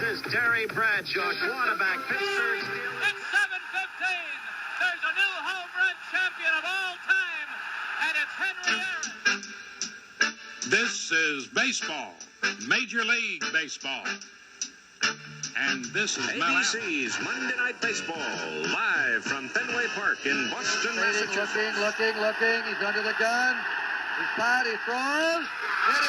is Terry Bradshaw, quarterback, Pittsburgh Steelers. It's 7:15. There's a new home run champion of all time, and it's Henry Aaron. This is baseball, Major League Baseball. And this is ABC's Monday Night Baseball, live from Fenway Park in Boston, Massachusetts. Looking. He's under the gun. He's tied. He throws. It is.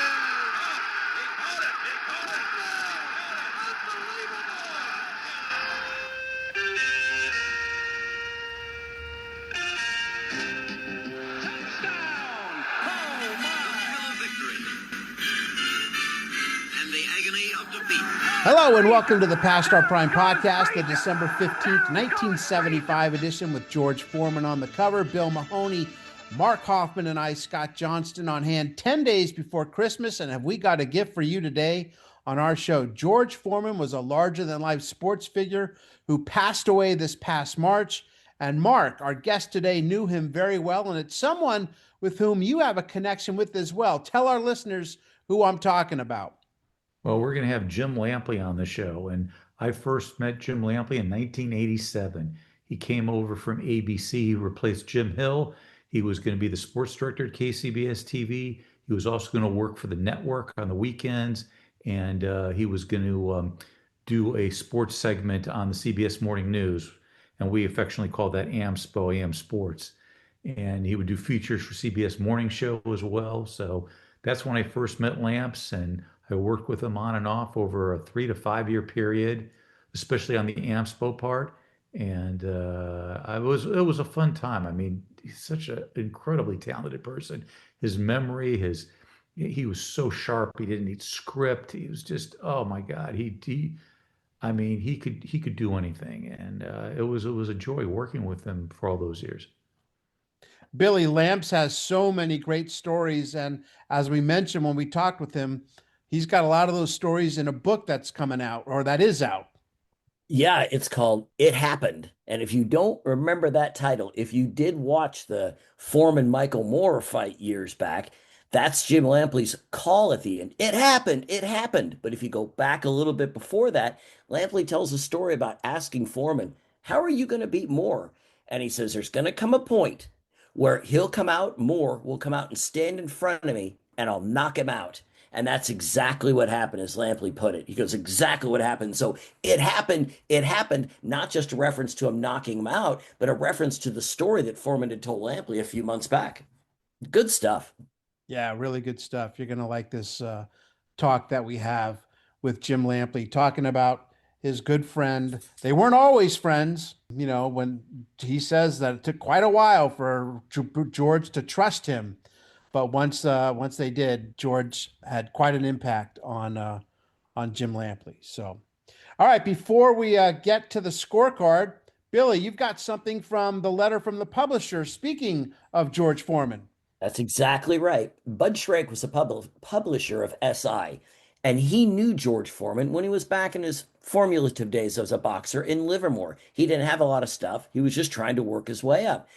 Hello and welcome to the Past Star Prime podcast, the December 15th, 1975 edition with George Foreman on the cover, Bill Mahoney, Mark Hoffman, and I, Scott Johnston, on hand 10 days before Christmas. And have we got a gift for you today on our show? George Foreman was a larger-than-life sports figure who passed away this past March. And Mark, our guest today, knew him very well, and it's someone with whom you have a connection with as well. Tell our listeners who I'm talking about. Well, we're going to have Jim Lampley on the show, and I first met Jim Lampley in 1987. He came over from ABC. He replaced Jim Hill. He was going to be the sports director at KCBS TV. He was also going to work for the network on the weekends, and he was going to do a sports segment on the CBS Morning News, and we affectionately called that AMSPO, AM Sports. And he would do features for CBS Morning Show as well. So that's when I first met Lamps, and I worked with him on and off over a 3 to 5 year period, especially on the AMSPO part. And it was a fun time. I mean, he's such an incredibly talented person. His memory, he was so sharp. He didn't need script. He was just, oh my God. He could do anything. And it was a joy working with him for all those years. Billy, Lamps has so many great stories. And as we mentioned when we talked with him, he's got a lot of those stories in a book that's coming out, or that is out. Yeah, it's called It Happened. And if you don't remember that title, if you did watch the Foreman-Michael Moore fight years back, that's Jim Lampley's call at the end. It happened. But if you go back a little bit before that, Lampley tells a story about asking Foreman, how are you going to beat Moore? And he says, there's going to come a point where Moore will come out and stand in front of me, and I'll knock him out. And that's exactly what happened, as Lampley put it. He goes, exactly what happened. So it happened, not just a reference to him knocking him out, but a reference to the story that Foreman had told Lampley a few months back. Good stuff. Yeah, really good stuff. You're going to like this talk that we have with Jim Lampley, talking about his good friend. They weren't always friends, you know, when he says that it took quite a while for George to trust him. But once they did, George had quite an impact on Jim Lampley. So, all right, before we get to the scorecard, Billy, you've got something from the letter from the publisher. Speaking of George Foreman. That's exactly right. Bud Shrake was a publisher of SI, and he knew George Foreman when he was back in his formative days as a boxer in Livermore. He didn't have a lot of stuff. He was just trying to work his way up.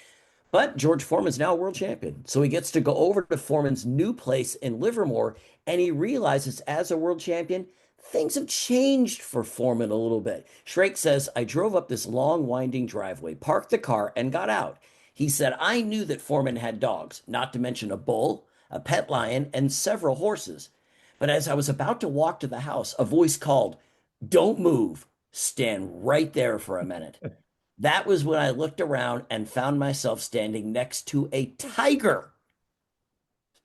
But George Foreman's now a world champion. So he gets to go over to Foreman's new place in Livermore, and he realizes as a world champion, things have changed for Foreman a little bit. Shrake says, I drove up this long, winding driveway, parked the car, and got out. He said, I knew that Foreman had dogs, not to mention a bull, a pet lion, and several horses. But as I was about to walk to the house, a voice called, don't move, stand right there for a minute. That was when I looked around and found myself standing next to a tiger.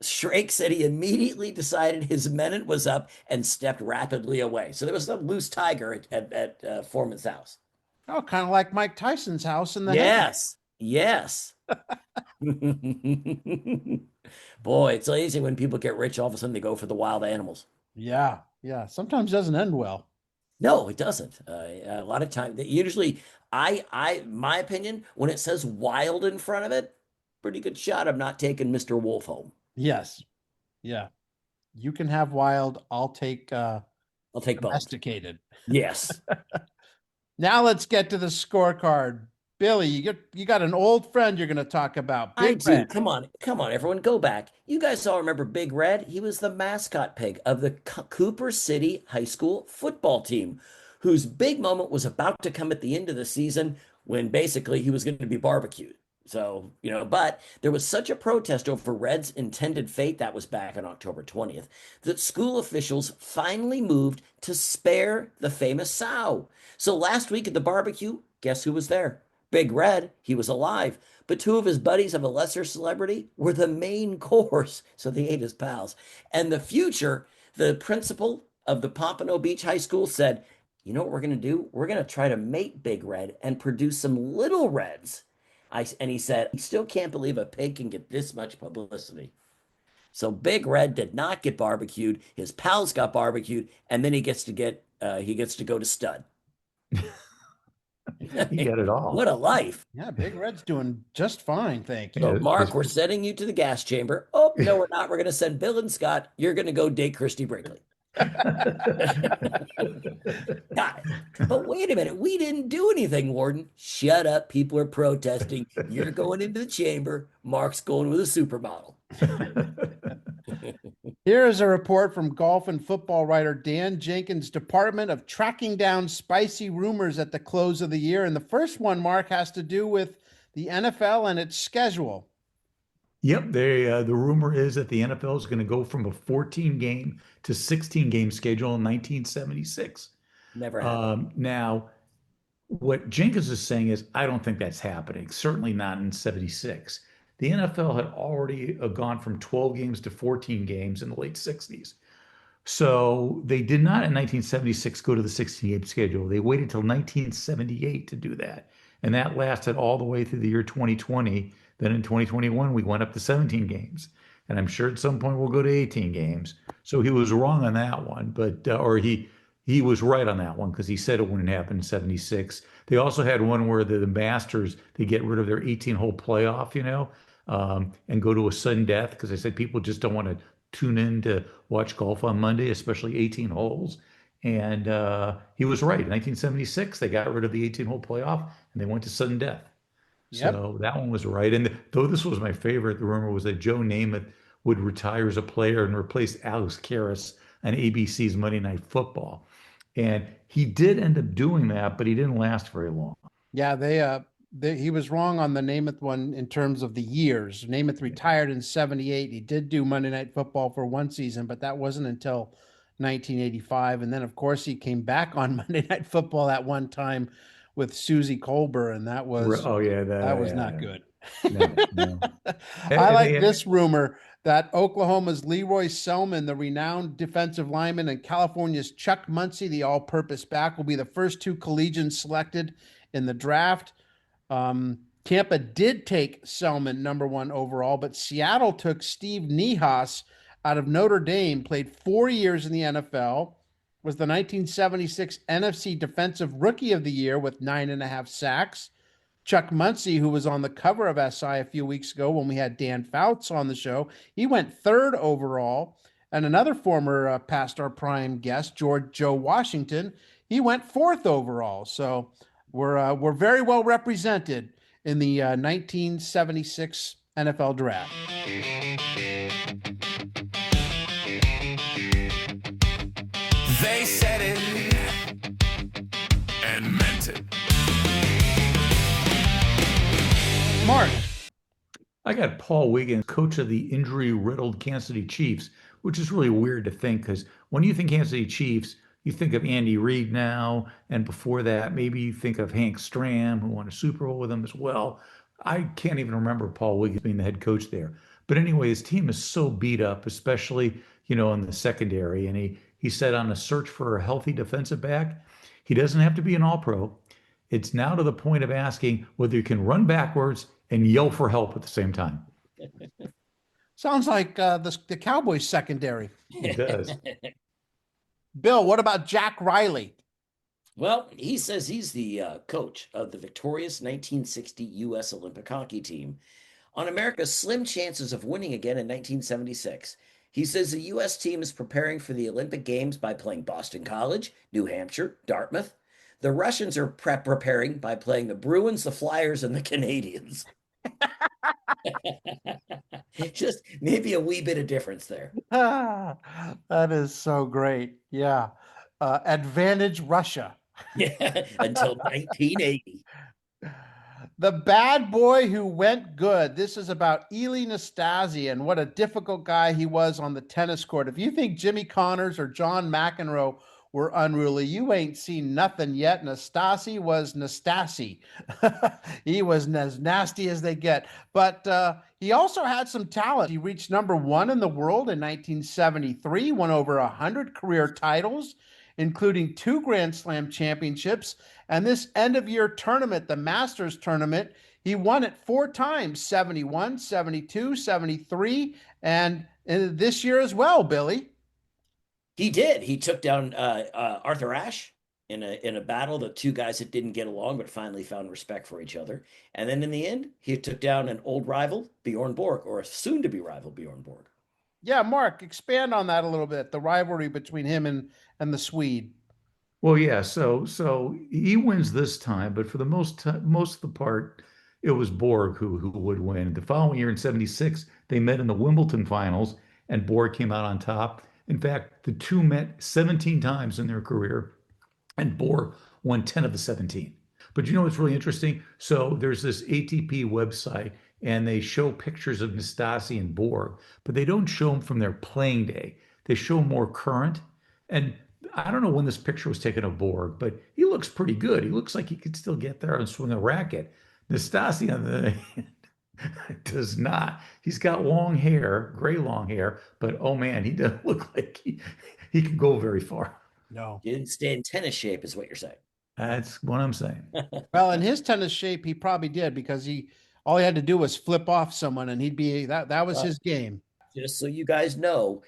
Shrake said he immediately decided his minute was up and stepped rapidly away. So there was some loose tiger at Foreman's house. Oh, kind of like Mike Tyson's house in the Yes. Boy, it's easy when people get rich, all of a sudden they go for the wild animals. Yeah. Sometimes it doesn't end well. No, it doesn't. A lot of time, usually, my opinion, when it says wild in front of it, pretty good shot of not taking Mr. Wolf home. Yes. Yeah. You can have wild. I'll take domesticated. Yes. Now let's get to the scorecard. Billy, you got an old friend you're going to talk about. Big Red. Come on, everyone, go back. You guys all remember Big Red? He was the mascot pig of the Cooper City High School football team, whose big moment was about to come at the end of the season when basically he was going to be barbecued. So, but there was such a protest over Red's intended fate, that was back on October 20th, that school officials finally moved to spare the famous sow. So last week at the barbecue, guess who was there? Big Red. He was alive. But two of his buddies of a lesser celebrity were the main course. So they ate his pals. And the principal of the Pompano Beach High School said, you know what we're going to do? We're going to try to mate Big Red and produce some little Reds. And he said, he still can't believe a pig can get this much publicity. So Big Red did not get barbecued. His pals got barbecued, and then he gets to go to stud. He got it all. What a life. Yeah, Big Red's doing just fine, thank you. So, Mark, we're sending you to the gas chamber. Oh, no, we're not. We're going to send Bill and Scott. You're going to go date Christy Brinkley. Got it. But wait a minute. We didn't do anything, Warden. Shut up. People are protesting. You're going into the chamber. Mark's going with a supermodel. Here is a report from golf and football writer Dan Jenkins' department of tracking down spicy rumors at the close of the year. And the first one, Mark, has to do with the NFL and its schedule. Yep, the rumor is that the NFL is going to go from a 14-game to 16-game schedule in 1976. Never happened. Now, what Jenkins is saying is, I don't think that's happening. Certainly not in 76. The NFL had already gone from 12 games to 14 games in the late 60s. So they did not in 1976 go to the 16-game schedule. They waited till 1978 to do that. And that lasted all the way through the year 2020. Then in 2021, we went up to 17 games. And I'm sure at some point we'll go to 18 games. So he was wrong on that one, but or he was right on that one because he said it wouldn't happen in 76. They also had one where the Masters, they get rid of their 18-hole playoff, and go to a sudden death because they said people just don't want to tune in to watch golf on Monday, especially 18 holes. And he was right. In 1976, they got rid of the 18-hole playoff and they went to sudden death. Yep. So that one was right. And though this was my favorite, the rumor was that Joe Namath would retire as a player and replace Alex Karras on ABC's Monday Night Football. And he did end up doing that, but he didn't last very long. Yeah, he was wrong on the Namath one in terms of the years. Namath retired in 78. He did do Monday Night Football for one season, but that wasn't until 1985. And then, of course, he came back on Monday Night Football at one time with Susie Colbert, and that was not good. No. I like this rumor that Oklahoma's Leroy Selman, the renowned defensive lineman, and California's Chuck Muncie, the all-purpose back, will be the first two collegians selected in the draft. Tampa did take Selman #1 overall, but Seattle took Steve Niehaus out of Notre Dame, played 4 years in the NFL, was the 1976 NFC Defensive Rookie of the Year with 9.5 sacks. Chuck Muncie, who was on the cover of SI a few weeks ago when we had Dan Fouts on the show, he went 3rd overall. And another former past our prime guest, Joe Washington, he went 4th overall. So we're very well represented in the 1976 NFL Draft. They said it and meant it. Mark. I got Paul Wiggins, coach of the injury-riddled Kansas City Chiefs, which is really weird to think because when you think Kansas City Chiefs, you think of Andy Reid now, and before that, maybe you think of Hank Stram, who won a Super Bowl with them as well. I can't even remember Paul Wiggins being the head coach there. But anyway, his team is so beat up, especially, in the secondary. And he said on a search for a healthy defensive back, he doesn't have to be an all-pro. It's now to the point of asking whether you can run backwards and yell for help at the same time. Sounds like the Cowboys secondary. It does. Bill, what about Jack Riley? Well, he says he's the coach of the victorious 1960 U.S. Olympic hockey team on America's slim chances of winning again in 1976. He says the U.S. team is preparing for the Olympic Games by playing Boston College, New Hampshire, Dartmouth. The Russians are preparing by playing the Bruins, the Flyers, and the Canadians. Just maybe a wee bit of difference there. That is so great. Yeah. Advantage Russia. Yeah, until 1980. The bad boy who went good. This is about Ely Nastasi and what a difficult guy he was on the tennis court. If you think Jimmy Connors or John McEnroe were unruly, you ain't seen nothing yet. Nastasi was Nastasi. He was as nasty as they get. But he also had some talent. He reached #1 in the world in 1973, won over 100 career titles, including 2 Grand Slam championships. And this end of year tournament, the Masters tournament, he won it 4 times, 71, 72, 73, and this year as well, Billy. He did. He took down Arthur Ashe in a battle. The two guys that didn't get along but finally found respect for each other. And then in the end, he took down an old rival, Bjorn Borg, or a soon-to-be rival, Bjorn Borg. Yeah, Mark, expand on that a little bit, the rivalry between him and the Swede. Well, yeah, so he wins this time, but for the most of the part, it was Borg who would win. The following year in '76, they met in the Wimbledon finals, and Borg came out on top. In fact, the two met 17 times in their career, and Borg won 10 of the 17. But you know what's really interesting? So there's this ATP website, and they show pictures of Nastasi and Borg, but they don't show them from their playing day. They show more current. And I don't know when this picture was taken of Borg, but he looks pretty good. He looks like he could still get there and swing a racket. Nastasi, on the does not. He's got long hair, gray long hair, but oh man, he doesn't look like he can go very far. No. He didn't stay in tennis shape, is what you're saying. That's what I'm saying. Well, in his tennis shape, he probably did because all he had to do was flip off someone and he'd be that was his game. Just so you guys know,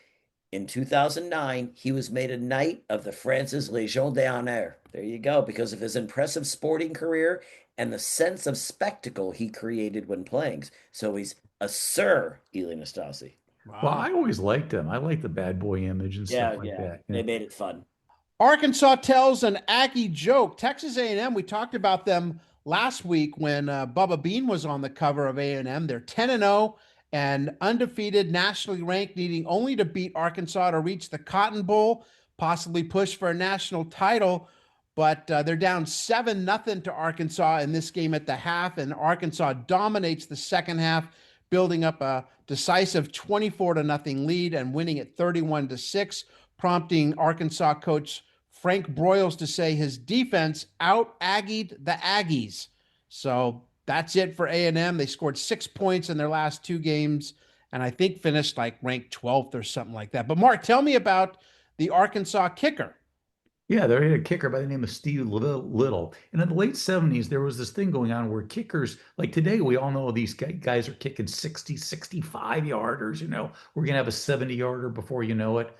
in 2009, he was made a Knight of the France's Légion d'Honneur. There you go, because of his impressive sporting career and the sense of spectacle he created when playing. So he's a Sir Ely Nastasi. Wow. Well, I always liked him. I like the bad boy image and stuff like that. They made it fun. Arkansas tells an Aggie joke. Texas A&M, we talked about them last week when Bubba Bean was on the cover of A&M. They're 10-0 and undefeated, nationally ranked, needing only to beat Arkansas to reach the Cotton Bowl, possibly push for a national title. But they're down 7-0 to Arkansas in this game at the half, and Arkansas dominates the second half, building up a decisive 24-0 lead and winning at 31-6, prompting Arkansas coach Frank Broyles to say his defense out-Aggied the Aggies. So that's it for A&M. They scored 6 points in their last 2 games, and I think finished like ranked 12th or something like that. But Mark, tell me about the Arkansas kicker. Yeah, they had a kicker by the name of Steve Little. And in the late 70s, there was this thing going on where kickers, like today, we all know these guys are kicking 60, 65 yarders. We're going to have a 70-yarder before you know it.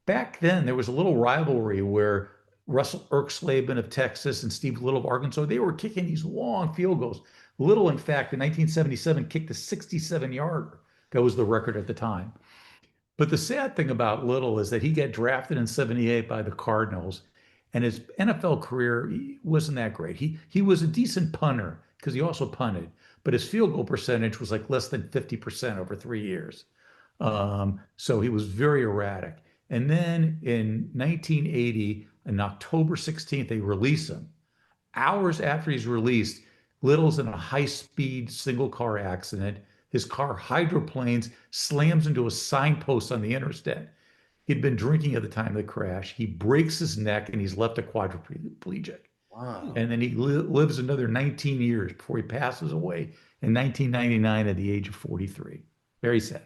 Back then, there was a little rivalry where Russell Erksleben of Texas and Steve Little of Arkansas, they were kicking these long field goals. Little, in fact, in 1977, kicked a 67-yarder. That was the record at the time. But the sad thing about Little is that he got drafted in '78 by the Cardinals, and his NFL career wasn't that great. He was a decent punter because he also punted, but his field goal percentage was like less than 50% over 3 years. So he was very erratic. And then in 1980, on October 16th, they release him. Hours after he's released, Little's in a high-speed single-car accident. His car hydroplanes, slams into a signpost on the interstate. He'd been drinking at the time of the crash. He breaks his neck and he's left a quadriplegic. Wow. And then he lives another 19 years before he passes away in 1999 at the age of 43. Very sad.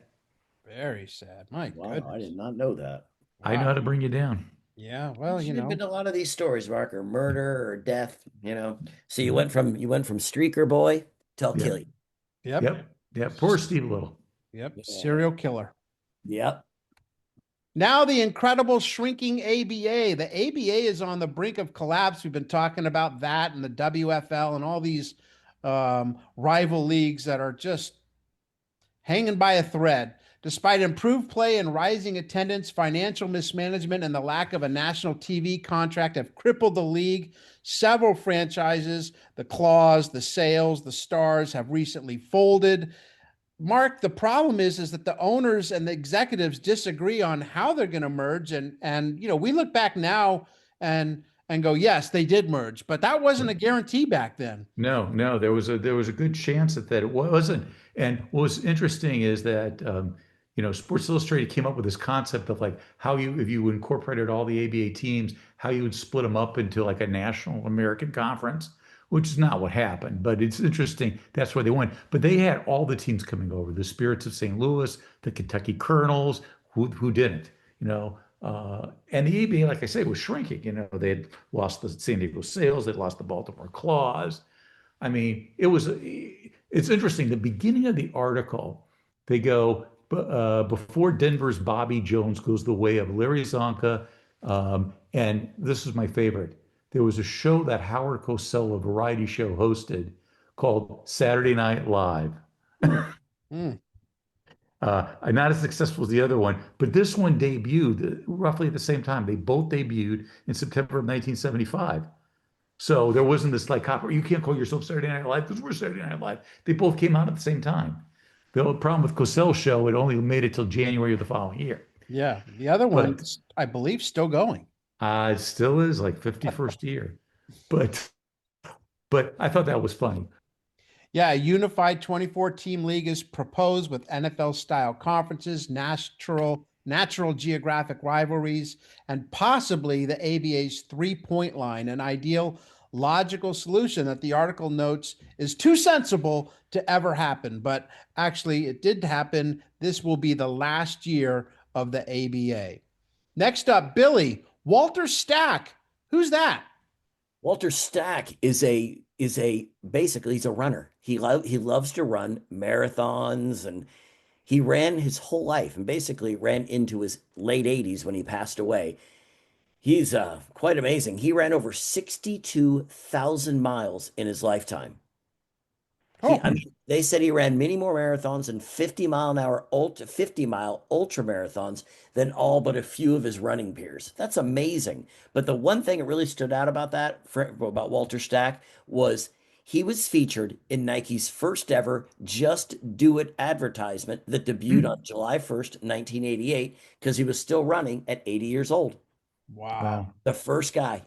Very sad. My Wow, goodness. I did not know that. I know how to bring you down. Yeah, well, Should have been a lot of these stories, Mark, or murder or death. So you went from streaker boy till Yeah. killing. Yep. Yeah, poor Steve Little. Yep. Yeah. Serial killer. Yep. Now the incredible shrinking ABA. The ABA is on the brink of collapse. We've been talking about that and the WFL and all these rival leagues that are just hanging by a thread. Despite improved play and rising attendance, financial mismanagement and the lack of a national TV contract have crippled the league. Several franchises, the Claws, the Sails, the Stars, have recently folded. Mark, the problem is that the owners and the executives disagree on how they're going to merge. And we look back now and and go, yes, they did merge, but that wasn't a guarantee back then. No, no, there was a good chance that it wasn't. And what was interesting is that Sports Illustrated came up with this concept of like how you if you incorporated all the ABA teams, how you would split them up into like a national American conference, which is not what happened. But it's interesting. That's where they went. But they had all the teams coming over: the Spirits of St. Louis, the Kentucky Colonels, who didn't, and the ABA, like I say, was shrinking. They had lost the San Diego Sails, they'd lost the Baltimore Claws. I mean, it's interesting. The beginning of the article, they go, before Denver's Bobby Jones goes the way of Larry Zonka. And this is my favorite. There was a show that Howard Cosell, a variety show, hosted called Saturday Night Live. Mm. Not as successful as the other one, but this one debuted roughly at the same time. They both debuted in September of 1975. So there wasn't this like copper. You can't call yourself Saturday Night Live because we're Saturday Night Live. They both came out at the same time. The only problem with Cosell's show, it only made it till January of the following year. Yeah, the other one, But I believe, still going. it still is like 51st year. But I thought that was funny. Yeah, a unified 24-team league is proposed with NFL-style conferences, natural geographic rivalries, and possibly the ABA's three-point line, an ideal logical solution that the article notes is too sensible to ever happen. But actually, it did happen. This will be the last year of the ABA. Next up, Billy, Walter Stack. Who's that? Walter Stack is basically he's a runner. He loves to run marathons, and he ran his whole life and basically ran into his late 80s when he passed away. He's quite amazing. He ran over 62,000 miles in his lifetime. I mean, they said he ran many more marathons and 50-mile ultra marathons than all but a few of his running peers. That's amazing. But the one thing that really stood out about about Walter Stack, was he was featured in Nike's first ever Just Do It advertisement that debuted on July 1st, 1988, because he was still running at 80 years old. Wow. The first guy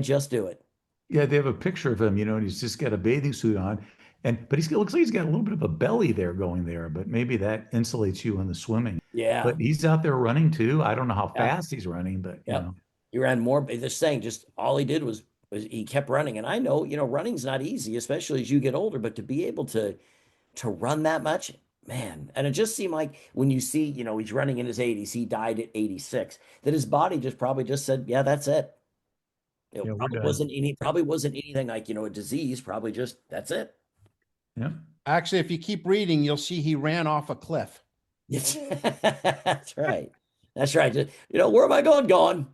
Just Do It. Yeah, they have a picture of him, and he's just got a bathing suit on. But it looks like he's got a little bit of a belly there going there, but maybe that insulates you in the swimming. Yeah. But he's out there running too. I don't know how fast he's running, but He ran more. They're saying just all he did was he kept running. And I know, running's not easy, especially as you get older, but to be able to run that much, man. And it just seemed like when you see, he's running in his 80s, he died at 86, that his body probably just said, yeah, that's it. It Yeah, we're probably done. wasn't anything like, a disease, probably just that's it. Yeah. Actually, if you keep reading, you'll see he ran off a cliff. Yes. That's right. That's right. Just, where am I going? Gone.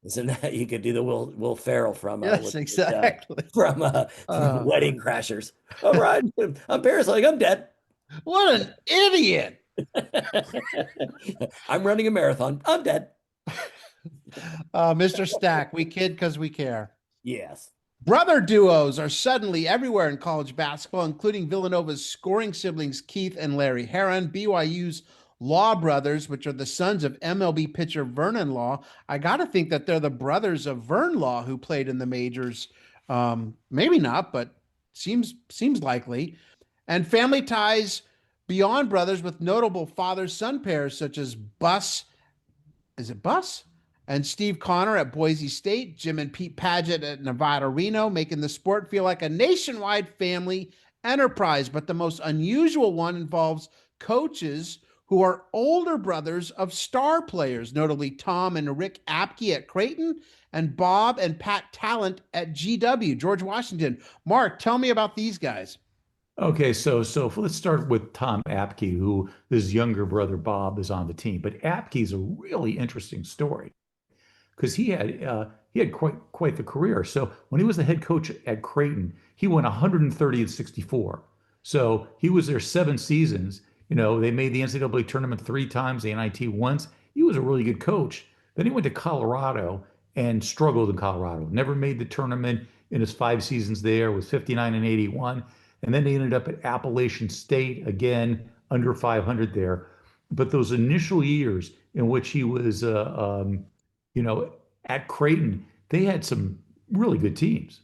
Isn't that you could do the Will Ferrell from Yes, exactly. From Wedding Crashers. All right. I'm parasailing. I'm dead. What an idiot. I'm running a marathon. I'm dead. Mr. Stack, we kid because we care. Yes. Brother duos are suddenly everywhere in college basketball, including Villanova's scoring siblings Keith and Larry Heron, BYU's Law brothers, which are the sons of MLB pitcher Vernon Law. I got to think that they're the brothers of Vern Law, who played in the majors. Maybe not, but seems likely. And family ties beyond brothers with notable father-son pairs such as Bus and Steve Connor at Boise State, Jim and Pete Paget at Nevada Reno, making the sport feel like a nationwide family enterprise. But the most unusual one involves coaches who are older brothers of star players, notably Tom and Rick Apke at Creighton and Bob and Pat Talent at GW, George Washington. Mark, tell me about these guys. Okay, so let's start with Tom Apke, who his younger brother Bob is on the team. But Apke's a really interesting story because he had quite the career. So when he was the head coach at Creighton, he went 130-64. So he was there 7 seasons. They made the NCAA tournament 3 times, the NIT once. He was a really good coach. Then he went to Colorado and struggled in Colorado. Never made the tournament in his 5 seasons there, with 59 and 81. And then he ended up at Appalachian State, again, under 500 there. But those initial years in which he was, at Creighton, they had some really good teams.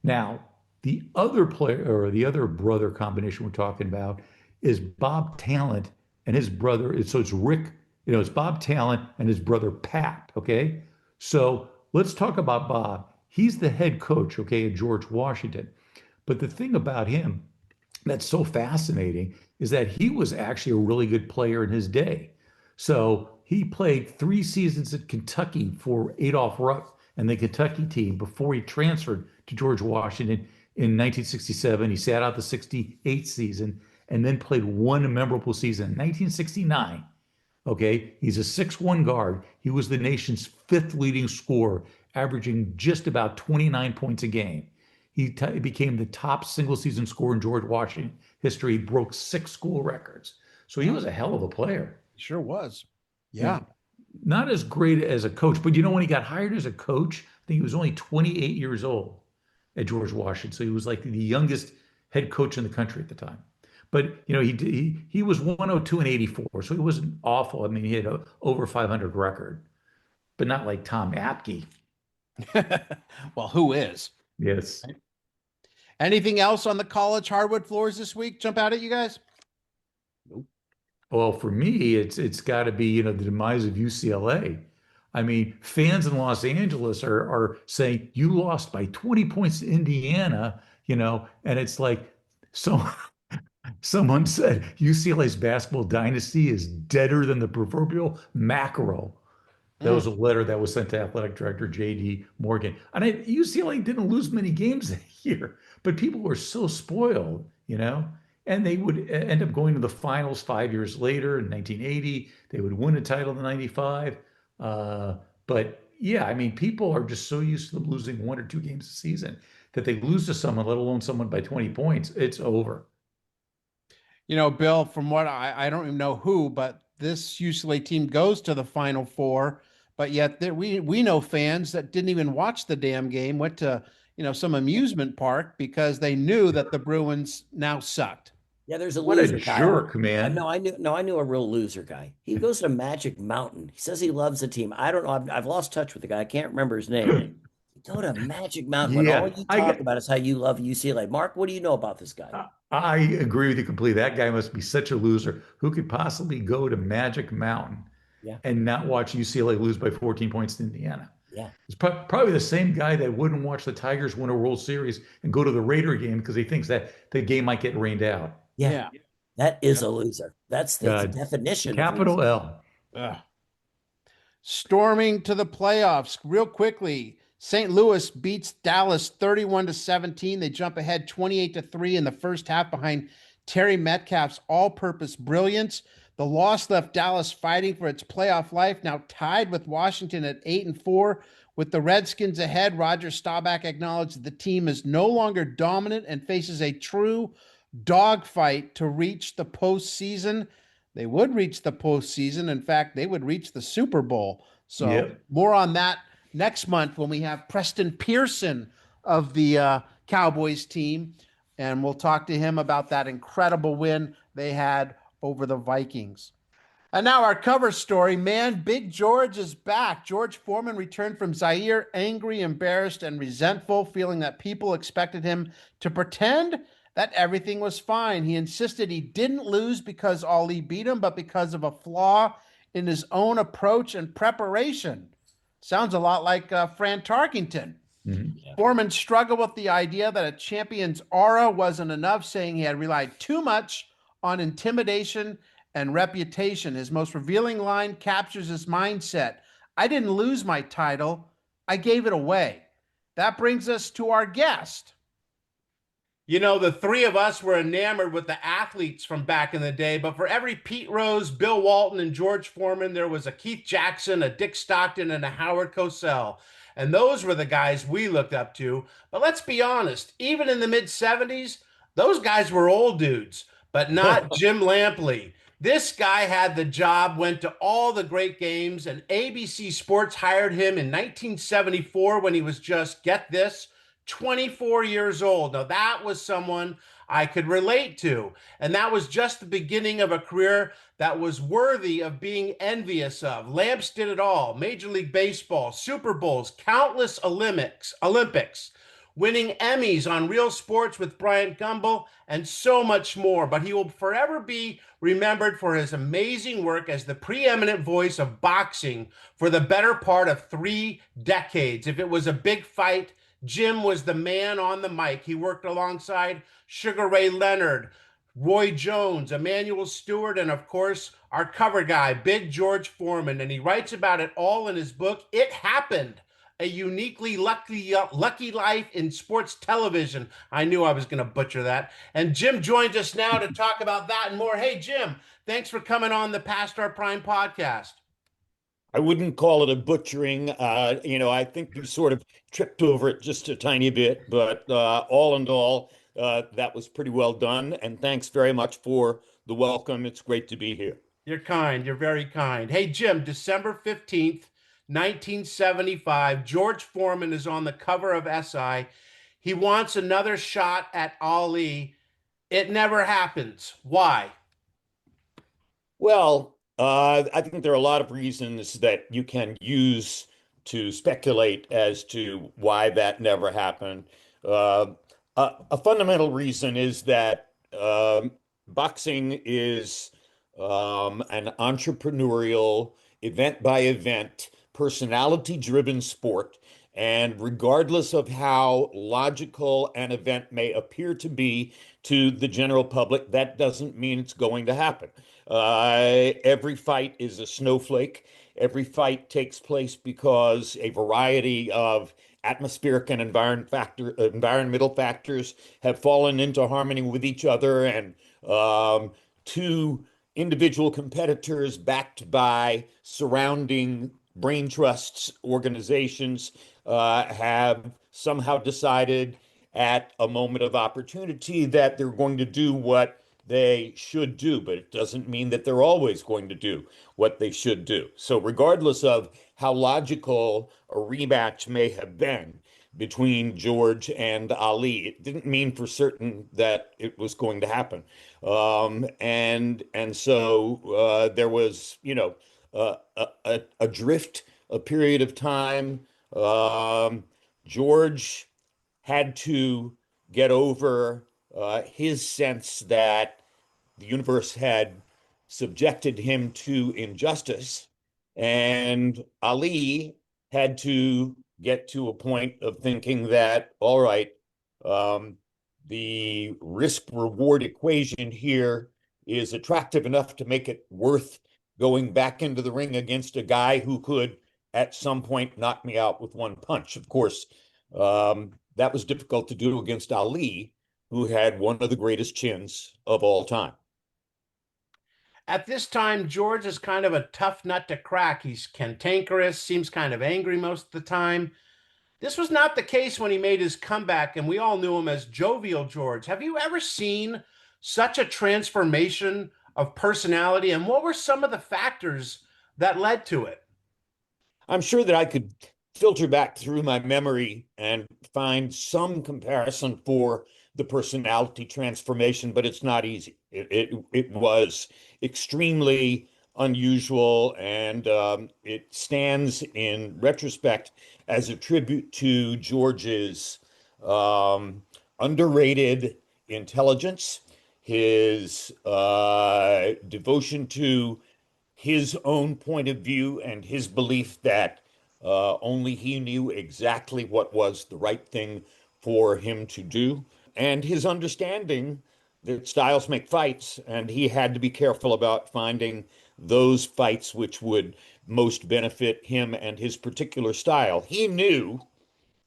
Now, the other player or the other brother combination we're talking about is Bob Talent and his brother. So it's Rick, it's Bob Talent and his brother Pat. Okay. So let's talk about Bob. He's the head coach, okay, at George Washington. But the thing about him that's so fascinating is that he was actually a really good player in his day. So he played 3 seasons at Kentucky for Adolph Rupp and the Kentucky team before he transferred to George Washington in 1967. He sat out the 68 season and then played one memorable season in 1969. Okay, he's a 6'1" guard. He was the nation's 5th leading scorer, averaging just about 29 points a game. He became the top single season scorer in George Washington history, broke 6 school records. So he was a hell of a player. Sure was. Yeah. Not as great as a coach, but when he got hired as a coach, I think he was only 28 years old at George Washington. So he was like the youngest head coach in the country at the time. But he was 102 and 84, so he wasn't awful. I mean, he had a over 500 record, but not like Tom Apke. Well, who is? Yes. Anything else on the college hardwood floors this week jump out at you guys? Nope. Well, for me, it's got to be the demise of UCLA. I mean, fans in Los Angeles are saying you lost by 20 points to Indiana, and it's like someone said UCLA's basketball dynasty is deader than the proverbial mackerel. That was a letter that was sent to athletic director J.D. Morgan. And UCLA didn't lose many games that year, but people were so spoiled, and they would end up going to the finals 5 years later in 1980. They would win a title in 95. But yeah, I mean, people are just so used to them losing 1 or 2 games a season that they lose to someone, let alone someone by 20 points. It's over. Bill, from what I don't even know who, but this UCLA team goes to the Final Four. But yet we know fans that didn't even watch the damn game, went to, some amusement park because they knew that the Bruins now sucked. Yeah, there's a What loser a guy. jerk, man. No, I knew a real loser guy. He goes to Magic Mountain. He says he loves the team. I don't know. I've lost touch with the guy. I can't remember his name. Go to Magic Mountain when all you talk about is how you love UCLA. Mark, what do you know about this guy? I agree with you completely. That guy must be such a loser. Who could possibly go to Magic Mountain and not watch UCLA lose by 14 points to Indiana? Yeah. It's probably the same guy that wouldn't watch the Tigers win a World Series and go to the Raider game because he thinks that the game might get rained out. Yeah. That is a loser. That's the definition. Capital L. Storming to the playoffs real quickly. St. Louis beats Dallas 31-17. They jump ahead 28-3 in the first half behind Terry Metcalf's all-purpose brilliance. The loss left Dallas fighting for its playoff life, now tied with Washington at 8-4. With the Redskins ahead, Roger Staubach acknowledged that the team is no longer dominant and faces a true dogfight to reach the postseason. They would reach the postseason. In fact, they would reach the Super Bowl. So more on that next month when we have Preston Pearson of the Cowboys team, and we'll talk to him about that incredible win they had over the Vikings. And now our cover story, man, Big George is back. George Foreman returned from Zaire, angry, embarrassed, and resentful, feeling that people expected him to pretend that everything was fine. He insisted he didn't lose because Ali beat him, but because of a flaw in his own approach and preparation. Sounds a lot like Fran Tarkington. Mm-hmm. Yeah. Foreman struggled with the idea that a champion's aura wasn't enough, saying he had relied too much on intimidation and reputation. His most revealing line captures his mindset. I didn't lose my title. I gave it away. That brings us to our guest. The three of us were enamored with the athletes from back in the day, but for every Pete Rose, Bill Walton, and George Foreman, there was a Keith Jackson, a Dick Stockton, and a Howard Cosell. And those were the guys we looked up to. But let's be honest, even in the mid-'70s, those guys were old dudes, but not Jim Lampley. This guy had the job, went to all the great games, and ABC Sports hired him in 1974 when he was just, get this, 24 years old. Now, that was someone I could relate to. And that was just the beginning of a career that was worthy of being envious of. Lamps did it all: Major League Baseball, Super Bowls, countless Olympics, winning Emmys on Real Sports with Bryant Gumbel, and so much more. But he will forever be remembered for his amazing work as the preeminent voice of boxing for the better part of 3 decades. If it was a big fight, Jim was the man on the mic. He worked alongside Sugar Ray Leonard, Roy Jones, Emanuel Stewart, and of course, our cover guy, Big George Foreman. And he writes about it all in his book, It Happened: A Uniquely Lucky Life in Sports Television. I knew I was going to butcher that. And Jim joins us now to talk about that and more. Hey, Jim, thanks for coming on the Past Our Prime podcast. I wouldn't call it a butchering. I think you sort of tripped over it just a tiny bit, but all in all, that was pretty well done. And thanks very much for the welcome. It's great to be here. You're kind. You're very kind. Hey, Jim, December 15th, 1975, George Foreman is on the cover of SI. He wants another shot at Ali. It never happens. Why? Well, I think there are a lot of reasons that you can use to speculate as to why that never happened. A fundamental reason is that boxing is an entrepreneurial, event by event, personality driven sport. And regardless of how logical an event may appear to be to the general public, that doesn't mean it's going to happen. Every fight is a snowflake. Every fight takes place because a variety of atmospheric and environmental factors have fallen into harmony with each other, and two individual competitors backed by surrounding brain trusts organizations have somehow decided at a moment of opportunity that they're going to do what they should do, but it doesn't mean that they're always going to do what they should do. So regardless of how logical a rematch may have been between George and Ali, it didn't mean for certain that it was going to happen. And so there was, a drift, a period of time. George had to get over his sense that the universe had subjected him to injustice, and Ali had to get to a point of thinking that, all right, the risk reward equation here is attractive enough to make it worth going back into the ring against a guy who could at some point knock me out with one punch. Of course, that was difficult to do against Ali, who had one of the greatest chins of all time. At this time, George is kind of a tough nut to crack. He's cantankerous, seems kind of angry most of the time. This was not the case when he made his comeback, and we all knew him as Jovial George. Have you ever seen such a transformation of personality, and what were some of the factors that led to it? I'm sure that I could filter back through my memory and find some comparison for the personality transformation, but it's not easy. It was extremely unusual, and it stands in retrospect as a tribute to George's underrated intelligence, his devotion to his own point of view, and his belief that only he knew exactly what was the right thing for him to do, and his understanding that styles make fights, and he had to be careful about finding those fights which would most benefit him and his particular style. He knew,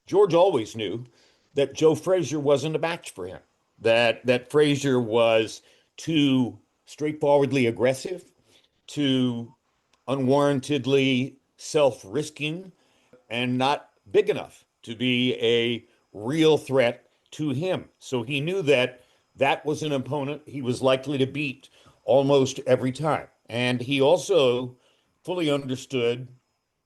George always knew, that Joe Frazier wasn't a match for him, that Frazier was too straightforwardly aggressive, too unwarrantedly self-risking, and not big enough to be a real threat to him. So he knew that that was an opponent he was likely to beat almost every time. And he also fully understood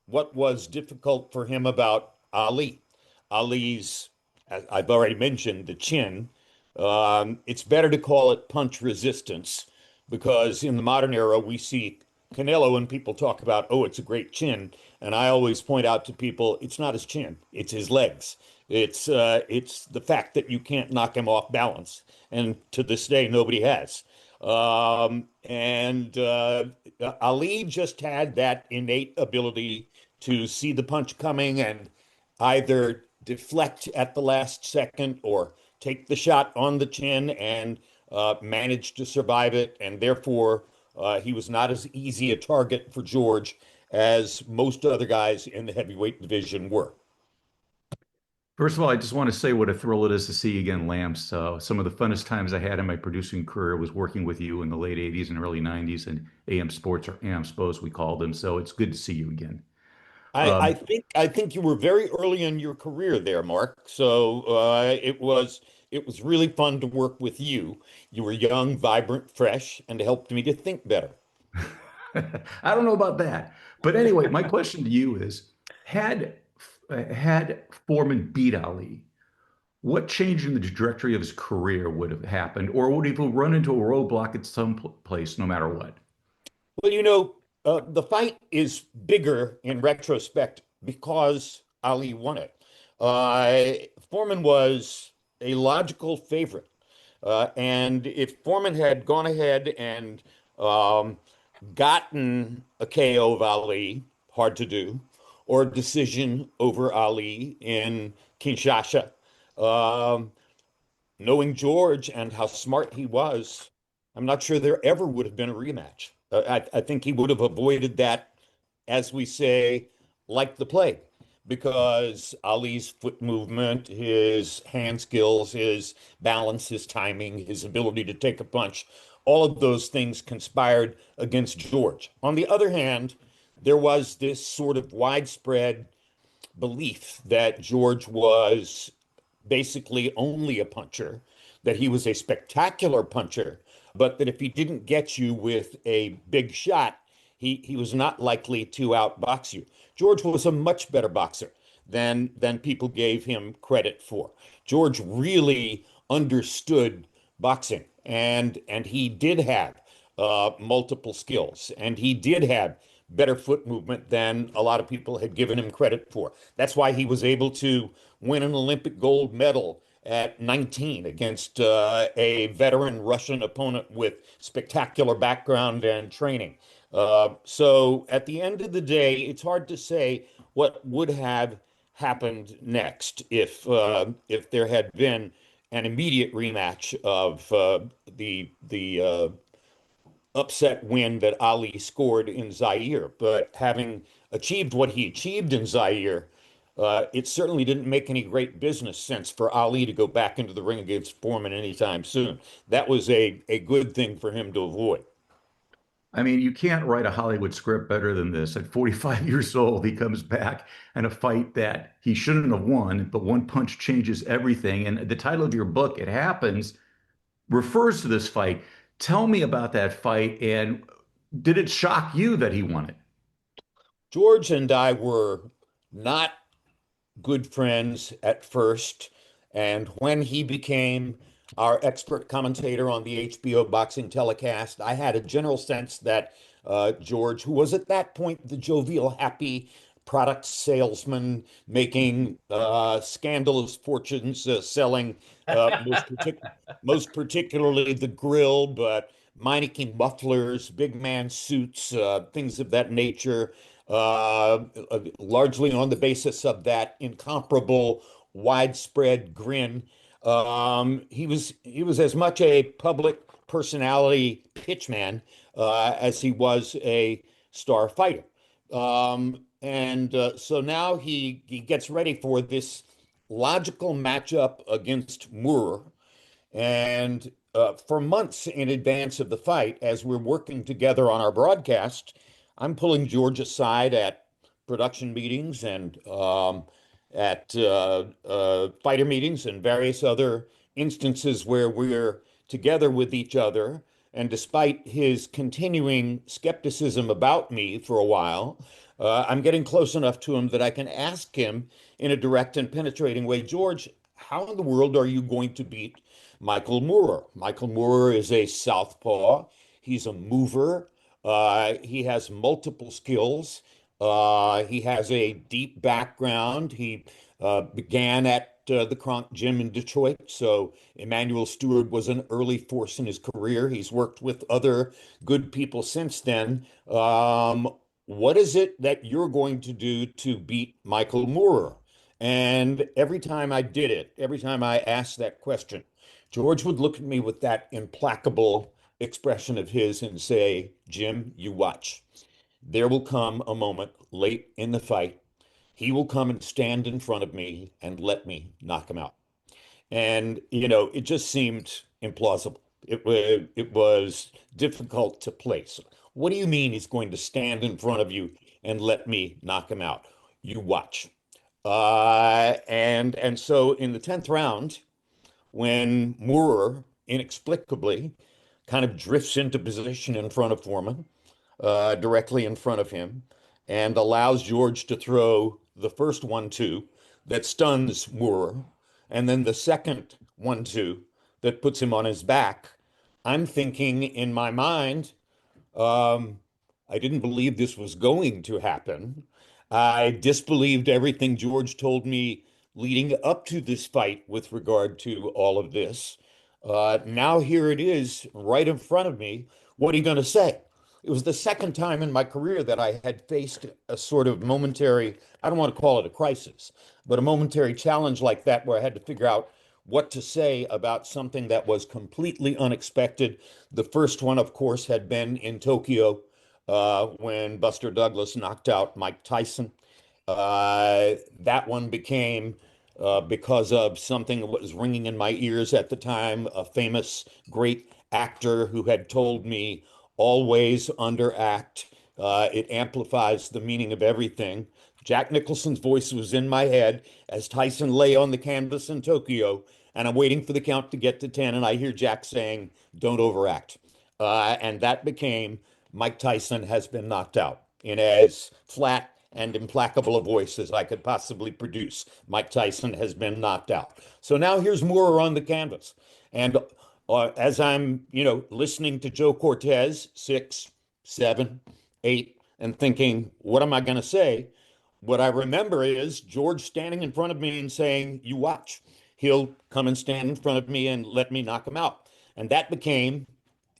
what was difficult for him about Ali. Ali's, as I've already mentioned, the chin, It's better to call it punch resistance because in the modern era, we see Canelo and people talk about, oh, it's a great chin. And I always point out to people, it's not his chin, it's his legs. It's the fact that you can't knock him off balance. And to this day, nobody has. And Ali just had that innate ability to see the punch coming and either deflect at the last second or take the shot on the chin and manage to survive it. And therefore, he was not as easy a target for George as most other guys in the heavyweight division were. First of all, I just want to say what a thrill it is to see you again, Lance. Some of the funnest times I had in my producing career was working with you in the late 80s and early 90s and AM Sports, or AM Spos we called them. So it's good to see you again. I think you were very early in your career there, Mark. So it was really fun to work with you. You were young, vibrant, fresh, and helped me to think better. I don't know about that. But anyway, my question to you is, had had Foreman beat Ali, what change in the trajectory of his career would have happened, or would he have run into a roadblock at some place, no matter what? Well, the fight is bigger in retrospect because Ali won it. Foreman was a logical favorite. And if Foreman had gone ahead and gotten a KO of Ali, hard to do, or a decision over Ali in Kinshasa, um, knowing George and how smart he was, I'm not sure there ever would have been a rematch. I think he would have avoided that, as we say, like the plague, because Ali's foot movement, his hand skills, his balance, his timing, his ability to take a punch, all of those things conspired against George. On the other hand, there was this sort of widespread belief that George was basically only a puncher, that he was a spectacular puncher, but that if he didn't get you with a big shot, he was not likely to outbox you. George was a much better boxer than people gave him credit for. George really understood boxing, and he did have multiple skills, and he did have better foot movement than a lot of people had given him credit for. That's why he was able to win an Olympic gold medal at 19 against a veteran Russian opponent with spectacular background and training. So at the end of the day, it's hard to say what would have happened next if there had been an immediate rematch of the upset win that Ali scored in Zaire. But having achieved what he achieved in Zaire, it certainly didn't make any great business sense for Ali to go back into the ring against Foreman anytime soon. That was a good thing for him to avoid. I mean, you can't write a Hollywood script better than this. At 45 years old, he comes back in a fight that he shouldn't have won, but one punch changes everything. And the title of your book, It Happens, refers to this fight. Tell me about that fight, and did it shock you that he won it? George and I were not good friends at first. And when he became our expert commentator on the HBO boxing telecast, I had a general sense that George, who was at that point the jovial, happy product salesman making scandalous fortunes selling most particularly the grill, but Meineke mufflers, big man suits, things of that nature, largely on the basis of that incomparable widespread grin. He was as much a public personality pitchman as he was a star fighter. And so now he gets ready for this logical matchup against Moore. And for months in advance of the fight, as we're working together on our broadcast, I'm pulling George aside at production meetings and at fighter meetings and various other instances where we're together with each other. And despite his continuing skepticism about me for a while, I'm getting close enough to him that I can ask him in a direct and penetrating way, George, how in the world are you going to beat Michael Moorer. Michael Moorer is a southpaw. He's a mover. He has multiple skills. He has a deep background. He began at the Kronk Gym in Detroit. So Emmanuel Stewart was an early force in his career. He's worked with other good people since then. What is it that you're going to do to beat Michael Moorer? And every time I did it, every time I asked that question, George would look at me with that implacable expression of his and say, Jim, you watch. There will come a moment late in the fight. He will come and stand in front of me and let me knock him out. And, it just seemed implausible. It was difficult to place. What do you mean he's going to stand in front of you and let me knock him out? You watch. And so in the 10th round, when Moorer inexplicably kind of drifts into position in front of Foreman, directly in front of him, and allows George to throw the first 1-2 that stuns Moorer, and then the second 1-2 that puts him on his back. I'm thinking in my mind, I didn't believe this was going to happen. I disbelieved everything George told me leading up to this fight with regard to all of this. Now here it is right in front of me. What are you going to say? It was the second time in my career that I had faced a sort of momentary, I don't want to call it a crisis, but a momentary challenge like that where I had to figure out what to say about something that was completely unexpected. The first one, of course, had been in Tokyo when Buster Douglas knocked out Mike Tyson. That one became, because of something that was ringing in my ears at the time, a famous great actor who had told me, always underact. It amplifies the meaning of everything. Jack Nicholson's voice was in my head as Tyson lay on the canvas in Tokyo, and I'm waiting for the count to get to 10, and I hear Jack saying, don't overact. And that became Mike Tyson has been knocked out in as flat and implacable a voice as I could possibly produce. Mike Tyson has been knocked out. So now here's Moorer on the canvas. And as I'm, listening to Joe Cortez, 6, 7, 8, and thinking, what am I going to say? What I remember is George standing in front of me and saying, you watch. He'll come and stand in front of me and let me knock him out. And that became,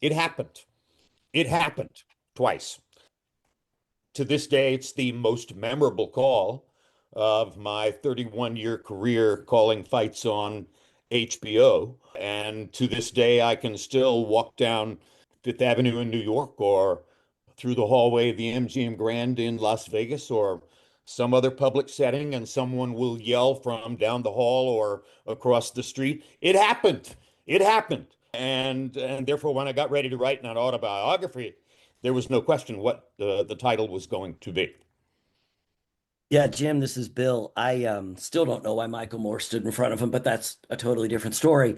it happened. It happened twice. To this day, it's the most memorable call of my 31-year career calling fights on HBO. And to this day, I can still walk down Fifth Avenue in New York or through the hallway of the MGM Grand in Las Vegas or some other public setting, and someone will yell from down the hall or across the street, it happened. It happened. And therefore, when I got ready to write an autobiography, there was no question what the title was going to be. Yeah, Jim, this is Bill. I still don't know why Michael Moore stood in front of him, but that's a totally different story.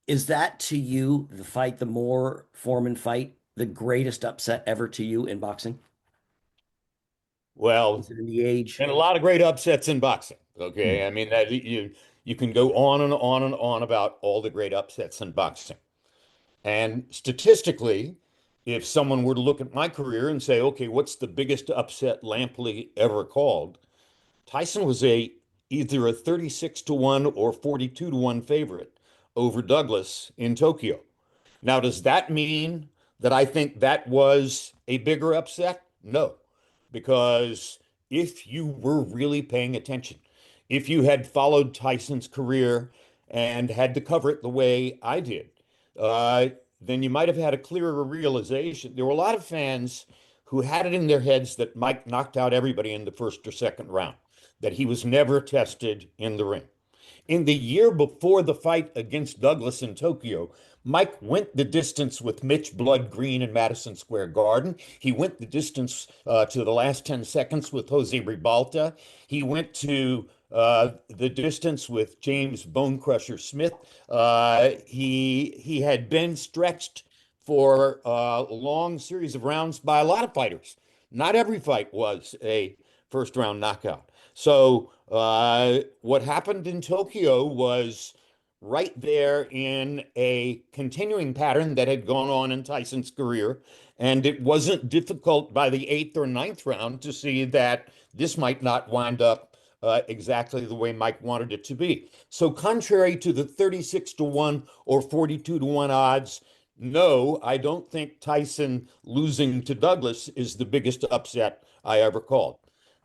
Is that to you, the Moore Foreman fight, the greatest upset ever to you in boxing? Well, Is it in the age? and a lot of great upsets in boxing. Okay, I mean that you can go on and on and on about all the great upsets in boxing. And statistically, if someone were to look at my career and say, okay, what's the biggest upset Lampley ever called? Tyson was either a 36-1 or 42-1 favorite over Douglas in Tokyo. Now, does that mean that I think that was a bigger upset? No, because if you were really paying attention, if you had followed Tyson's career and had to cover it the way I did, then you might have had a clearer realization. There were a lot of fans who had it in their heads that Mike knocked out everybody in the first or second round, that he was never tested in the ring. In the year before the fight against Douglas in Tokyo, Mike went the distance with Mitch Blood Green in Madison Square Garden. He went the distance to the last 10 seconds with Jose Ribalta. He went to the distance with James Bone Crusher Smith. He had been stretched for a long series of rounds by a lot of fighters. Not every fight was a first round knockout. So what happened in Tokyo was right there in a continuing pattern that had gone on in Tyson's career. And it wasn't difficult by the eighth or ninth round to see that this might not wind up exactly the way Mike wanted it to be. So, contrary to the 36-1 or 42-1 odds, no, I don't think Tyson losing to Douglas is the biggest upset I ever called.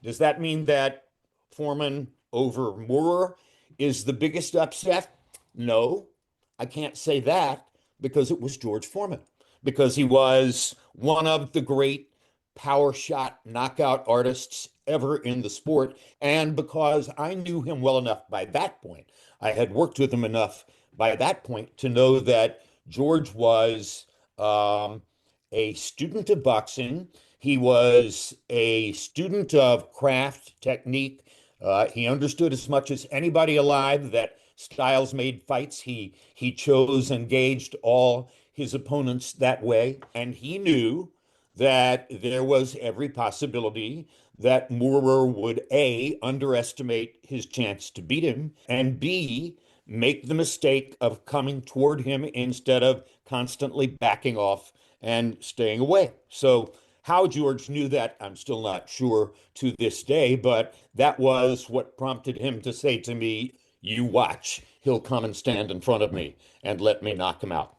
Does that mean that Foreman over Moorer is the biggest upset? No, I can't say that because it was George Foreman, because he was one of the great power shot knockout artists ever in the sport, and because I knew him well enough by that point. I had worked with him enough by that point to know that George was a student of boxing. He was a student of craft, technique. He understood as much as anybody alive that styles made fights. He chose and gauged all his opponents that way, and he knew that there was every possibility that Moorer would A, underestimate his chance to beat him, and B, make the mistake of coming toward him instead of constantly backing off and staying away. So how George knew that, I'm still not sure to this day, but that was what prompted him to say to me, "You watch, he'll come and stand in front of me and let me knock him out."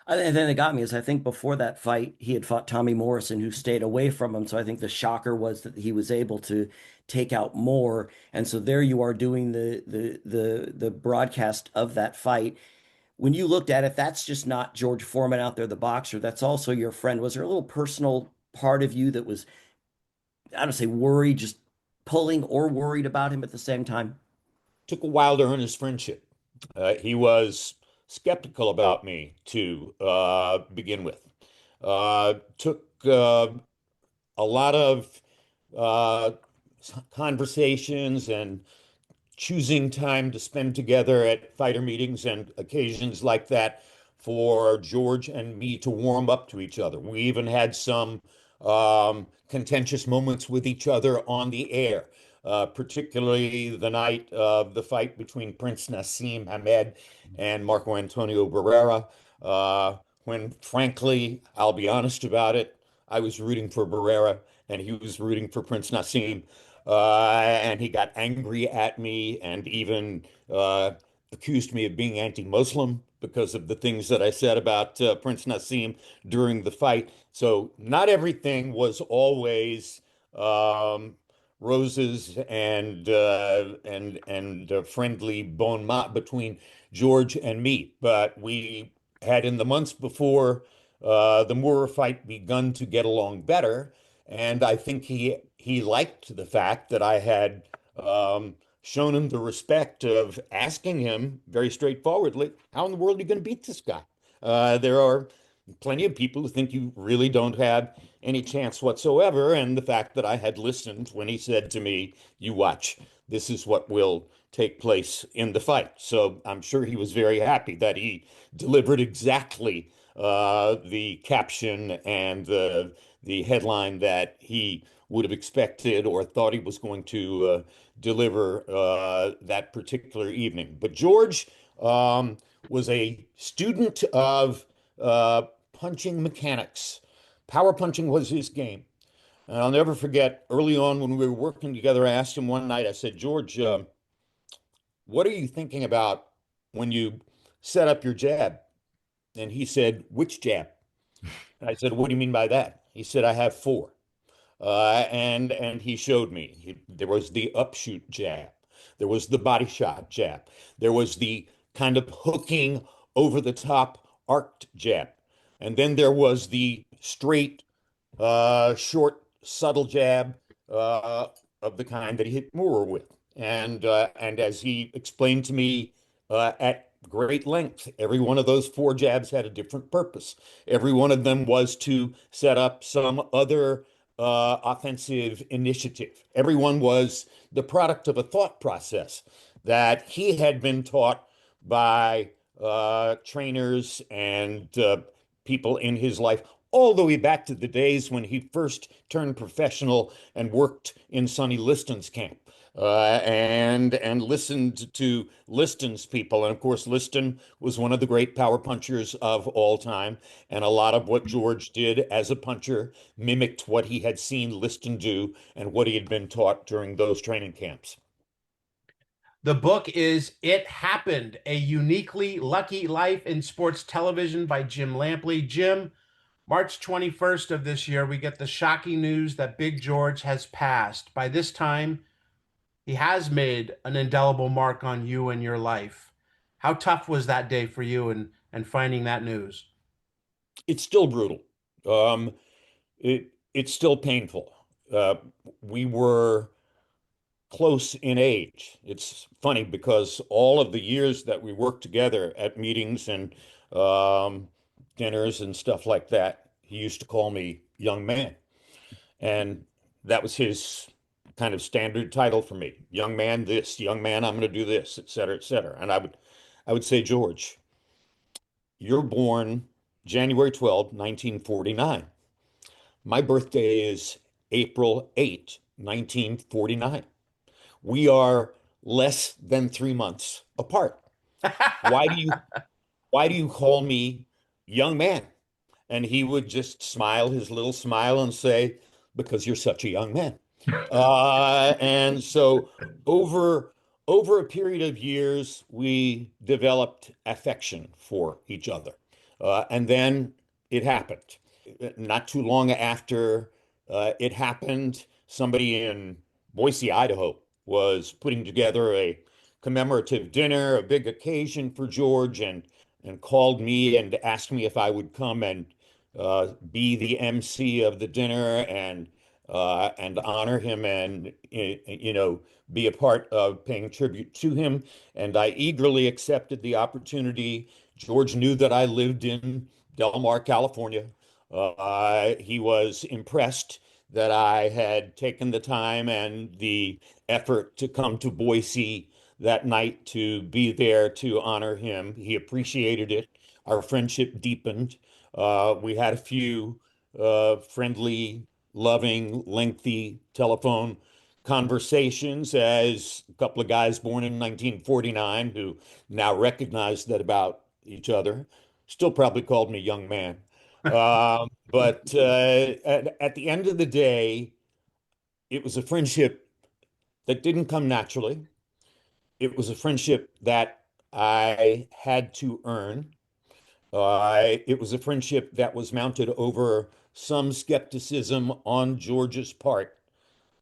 And then it got me is I think before that fight, he had fought Tommy Morrison, who stayed away from him. So I think the shocker was that he was able to take out more. And so there you are doing the broadcast of that fight. When you looked at it, that's just not George Foreman out there, the boxer. That's also your friend. Was there a little personal part of you that was, I don't say worried, just pulling or worried about him at the same time? Took a while to earn his friendship. He was skeptical about me to begin with. Took a lot of uh, conversations and choosing time to spend together at fighter meetings and occasions like that for George and me to warm up to each other. We even had some contentious moments with each other on the air, particularly the night of the fight between Prince Nassim Hamed and Marco Antonio Barrera, when frankly, I'll be honest about it, I was rooting for Barrera and he was rooting for Prince Nassim. And he got angry at me and even accused me of being anti-Muslim because of the things that I said about Prince Nassim during the fight. So not everything was always roses and friendly bon mot between George and me, but we had in the months before the Moorer fight begun to get along better. And I think he liked the fact that I had shown him the respect of asking him very straightforwardly, how in the world are you going to beat this guy? There are plenty of people who think you really don't have any chance whatsoever. And the fact that I had listened when he said to me, "You watch, this is what will take place in the fight." So I'm sure he was very happy that he delivered exactly the caption and the headline that he would have expected or thought he was going to deliver that particular evening. But George was a student of punching mechanics. Power punching was his game. And I'll never forget early on when we were working together, I asked him one night, I said, "George, what are you thinking about when you set up your jab?" And he said, "Which jab?" And I said, "What do you mean by that?" He said, "I have four." And he showed me. There was the upshoot jab. There was the body shot jab. There was the kind of hooking over the top arced jab. And then there was the straight, short, subtle jab of the kind that he hit Moorer with. And as he explained to me at great length, every one of those four jabs had a different purpose. Every one of them was to set up some other offensive initiative. Everyone was the product of a thought process that he had been taught by trainers and people in his life, all the way back to the days when he first turned professional and worked in Sonny Liston's camp. and listened to Liston's people. And of course, Liston was one of the great power punchers of all time. And a lot of what George did as a puncher mimicked what he had seen Liston do and what he had been taught during those training camps. The book is It Happened, A Uniquely Lucky Life in Sports Television by Jim Lampley. Jim, March 21st of this year, we get the shocking news that Big George has passed. By this time, he has made an indelible mark on you and your life. How tough was that day for you and finding that news? It's still brutal. Um, it's still painful. Uh, we were close in age. It's funny because all of the years that we worked together at meetings and um, dinners and stuff like that, he used to call me young man. And that was his kind of standard title for me. Young man, this, young man, I'm going to do this, et cetera, et cetera. And I would say, George, you're born January 12, 1949. My birthday is April 8, 1949. We are less than 3 months apart. Why do you why do you call me young man? And he would just smile his little smile and say, because you're such a young man. And so over over a period of years, we developed affection for each other. And then it happened. Not too long after it happened, somebody in Boise, Idaho, was putting together a commemorative dinner, a big occasion for George, and called me and asked me if I would come and be the MC of the dinner and honor him and be a part of paying tribute to him. And I eagerly accepted the opportunity. George knew that I lived in Del Mar, California. He was impressed that I had taken the time and the effort to come to Boise that night to be there to honor him. He appreciated it. Our friendship deepened. We had a few friendly, loving, lengthy telephone conversations as a couple of guys born in 1949 who now recognize that about each other still probably called me young man. But at the end of the day, it was a friendship that didn't come naturally. It was a friendship that I had to earn. It was a friendship that was mounted over some skepticism on George's part.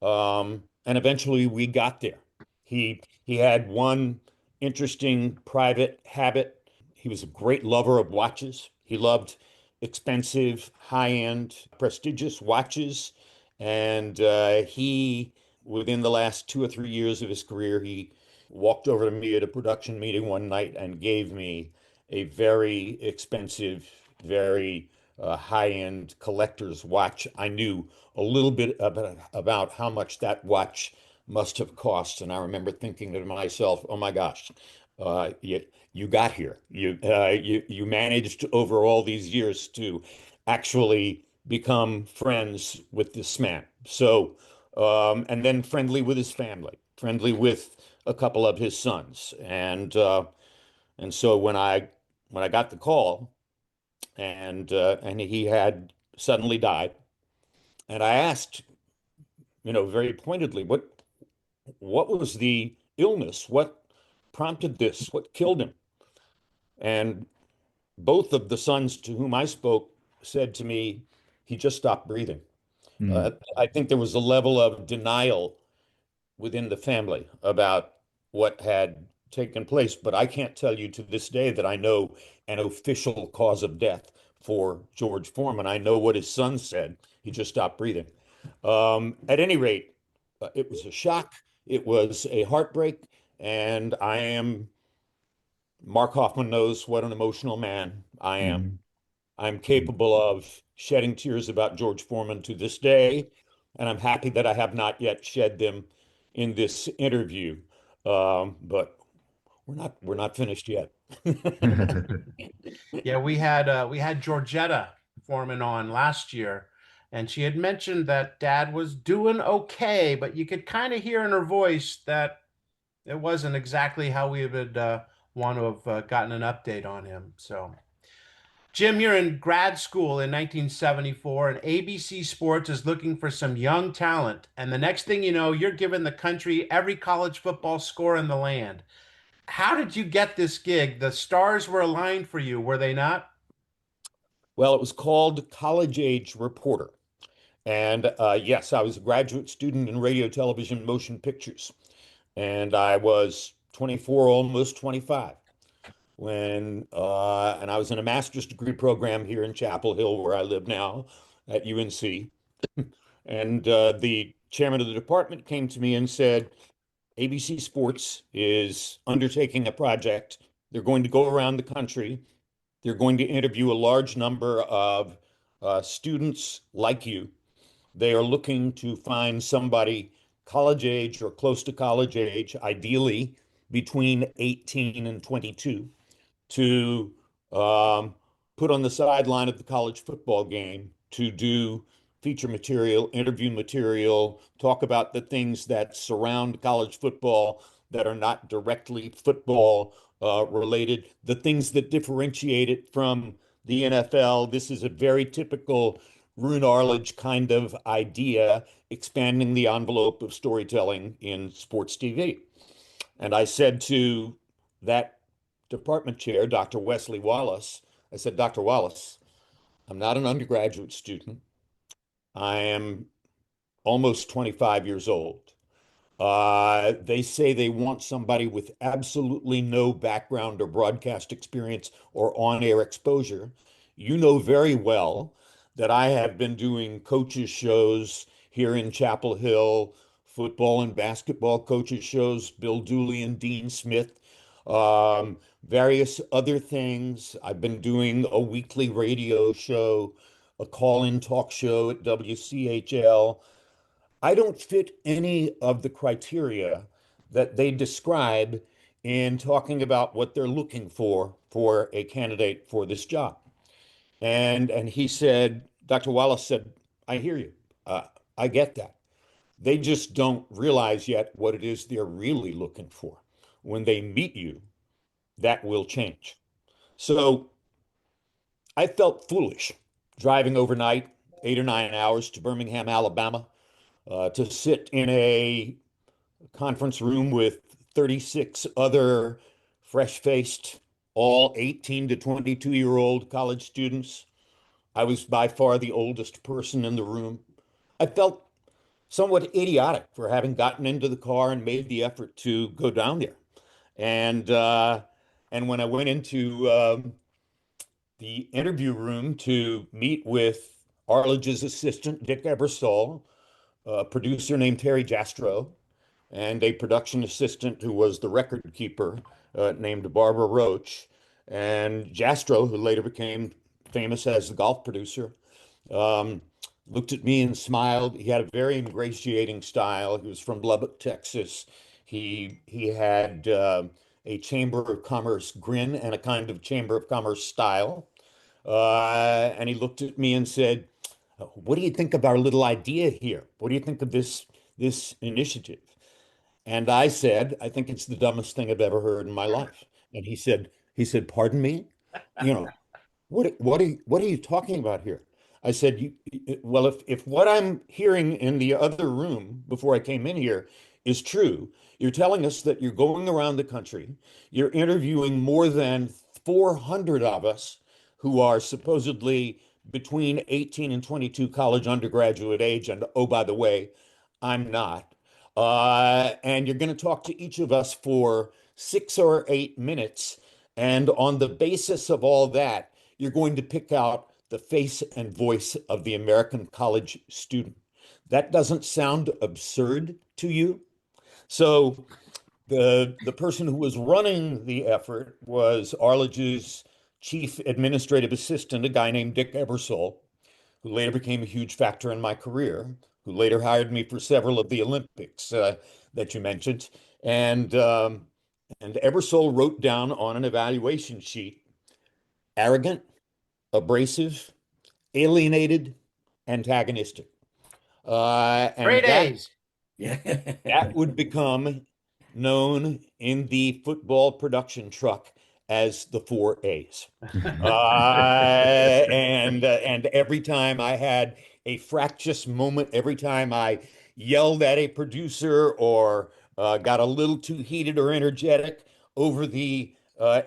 And eventually we got there. He had one interesting private habit. He was a great lover of watches. He loved expensive, high-end, prestigious watches. And within the last 2 or 3 years of his career, he walked over to me at a production meeting one night and gave me a very expensive, very high-end collector's watch. I knew a little bit about how much that watch must have cost, and I remember thinking to myself, "Oh my gosh, you got here. You managed over all these years to actually become friends with this man." So, and then friendly with his family, friendly with a couple of his sons, and so when I got the call and he had suddenly died, and I asked, very pointedly, what was the illness? What prompted this? What killed him? And both of the sons to whom I spoke said to me, he just stopped breathing. Mm. I think there was a level of denial within the family about what had taken place, but I can't tell you to this day that I know an official cause of death for George Foreman. I know what his son said. He just stopped breathing. At any rate, it was a shock. It was a heartbreak, and Mark Hoffman knows what an emotional man I am. Mhm. I'm capable of shedding tears about George Foreman to this day, and I'm happy that I have not yet shed them in this interview. But we're not finished yet. Yeah, we had Georgetta Foreman on last year, and she had mentioned that Dad was doing okay, but you could kind of hear in her voice that it wasn't exactly how we would want to have gotten an update on him. So, Jim, you're in grad school in 1974, and ABC Sports is looking for some young talent. And the next thing you know, you're giving the country every college football score in the land. How did you get this gig? The stars were aligned for you, were they not? Well, it was called College Age Reporter. And yes, I was a graduate student in radio, television, motion pictures. And I was 24, almost 25 and I was in a master's degree program here in Chapel Hill, where I live now at UNC. And the chairman of the department came to me and said, ABC Sports is undertaking a project. They're going to go around the country. They're going to interview a large number of students like you. They are looking to find somebody college age or close to college age, ideally between 18 and 22, to put on the sideline of the college football game to do feature material, interview material, talk about the things that surround college football that are not directly football related, the things that differentiate it from the NFL. This is a very typical Rune Arledge kind of idea, expanding the envelope of storytelling in sports TV. And I said to that department chair, Dr. Wesley Wallace, I said, Dr. Wallace, I'm not an undergraduate student. I am almost 25 years old. They say they want somebody with absolutely no background or broadcast experience or on-air exposure. You know very well that I have been doing coaches shows here in Chapel Hill, football and basketball coaches shows, Bill Dooley and Dean Smith, various other things. I've been doing a weekly radio show, a call-in talk show at WCHL. I don't fit any of the criteria that they describe in talking about what they're looking for a candidate for this job. And he said, Dr. Wallace said, I hear you. I get that. They just don't realize yet what it is they're really looking for. When they meet you, that will change. So I felt foolish driving overnight, 8 or 9 hours to Birmingham, Alabama, to sit in a conference room with 36 other fresh-faced, all 18 to 22-year-old college students. I was by far the oldest person in the room. I felt somewhat idiotic for having gotten into the car and made the effort to go down there. And when I went into the interview room to meet with Arledge's assistant, Dick Ebersol, a producer named Terry Jastrow, and a production assistant who was the record keeper named Barbara Roach, and Jastrow, who later became famous as the golf producer, looked at me and smiled. He had a very ingratiating style. He was from Lubbock, Texas. He had a Chamber of Commerce grin and a kind of Chamber of Commerce style. And he looked at me and said, what do you think of our little idea here? What do you think of this initiative? And I said, I think it's the dumbest thing I've ever heard in my life. And he said, pardon me? You know, what are you talking about here? I said, well, if what I'm hearing in the other room before I came in here is true, you're telling us that you're going around the country, you're interviewing more than 400 of us who are supposedly between 18 and 22 college undergraduate age. And oh, by the way, I'm not. And you're going to talk to each of us for 6 or 8 minutes. And on the basis of all that, you're going to pick out the face and voice of the American college student. That doesn't sound absurd to you? So the person who was running the effort was Arledge's chief administrative assistant, a guy named Dick Ebersol, who later became a huge factor in my career, who later hired me for several of the Olympics that you mentioned. And Ebersol wrote down on an evaluation sheet, arrogant, abrasive, alienated, antagonistic. And Great A's. that would become known in the football production truck as the 4 A's. And every time I had a fractious moment, every time I yelled at a producer or got a little too heated or energetic over the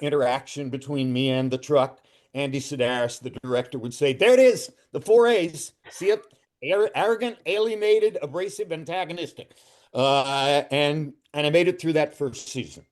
interaction between me and the truck, Andy Sedaris, the director, would say, "There it is, the 4 A's. See it? Arrogant, alienated, abrasive, antagonistic." And I made it through that first season.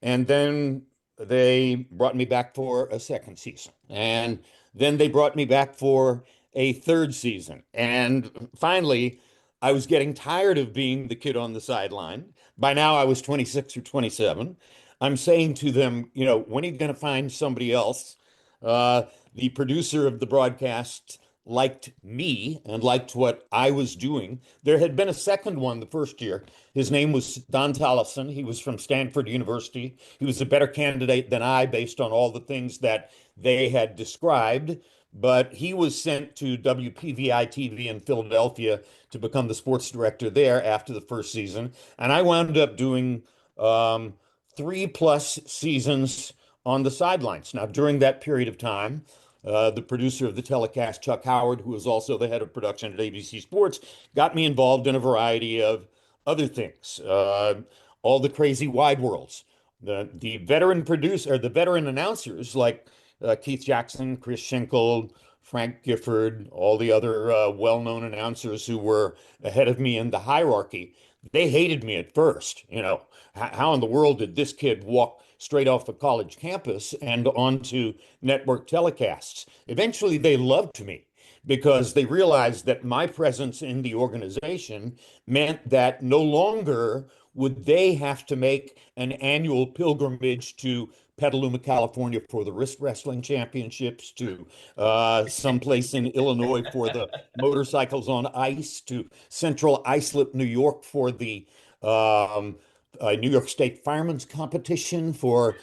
And then they brought me back for a second season. And then they brought me back for a third season. And finally, I was getting tired of being the kid on the sideline. By now, I was 26 or 27. I'm saying to them, when are you going to find somebody else? The producer of the broadcast liked me and liked what I was doing. There had been a second one the first year. His name was Don Tollefson. He was from Stanford University. He was a better candidate than I based on all the things that they had described. But he was sent to WPVI TV in Philadelphia to become the sports director there after the first season. And I wound up doing 3+ seasons on the sidelines. Now, during that period of time, the producer of the telecast, Chuck Howard, who was also the head of production at ABC Sports, got me involved in a variety of other things. All the crazy wide worlds. The veteran producer, the veteran announcers like Keith Jackson, Chris Schenkel, Frank Gifford, all the other well-known announcers who were ahead of me in the hierarchy, they hated me at first. How in the world did this kid walk straight off a college campus and onto network telecasts? Eventually, they loved me because they realized that my presence in the organization meant that no longer would they have to make an annual pilgrimage to Petaluma, California for the wrist wrestling championships, to someplace in Illinois for the motorcycles on ice, to Central Islip, New York for the New York State Firemen's Competition, for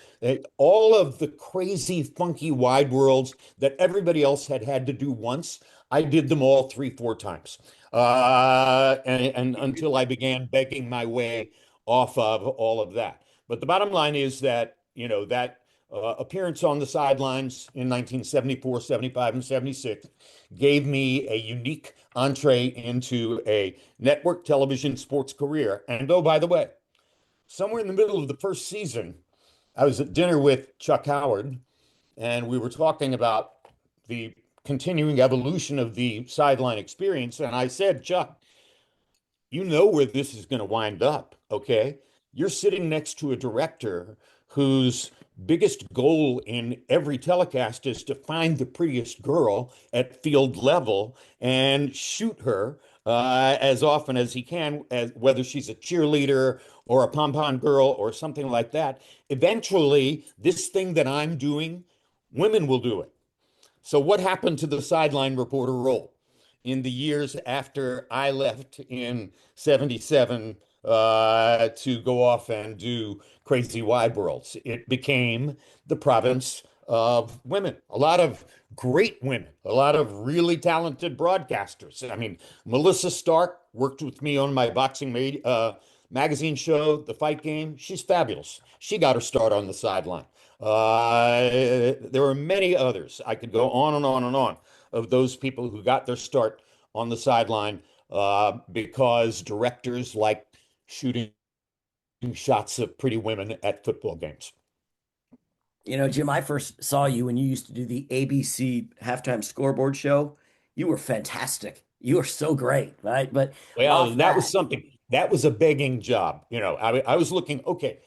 all of the crazy, funky wide worlds that everybody else had to do once. I did them all 3-4 times, and until I began begging my way off of all of that. But the bottom line is that, that appearance on the sidelines in 1974, 75, and 76 gave me a unique entree into a network television sports career. And oh, by the way, somewhere in the middle of the first season, I was at dinner with Chuck Howard, and we were talking about the continuing evolution of the sideline experience. And I said, "Chuck, you know where this is going to wind up, okay? You're sitting next to a director whose biggest goal in every telecast is to find the prettiest girl at field level and shoot her as often as he can, whether she's a cheerleader or a pom-pom girl or something like that. Eventually, this thing that I'm doing, women will do it." So what happened to the sideline reporter role in the years after I left in 77 to go off and do crazy wide worlds? It became the province of women. A lot of great women, a lot of really talented broadcasters. I mean, Melissa Stark worked with me on my boxing magazine show, The Fight Game. She's fabulous. She got her start on the sideline. There were many others. I could go on and on and on of those people who got their start on the sideline because directors like shooting shots of pretty women at football games. Jim, I first saw you when you used to do the ABC halftime scoreboard show. You were fantastic. You were so great, right? But well, that was something. That was a begging job. I was looking, okay,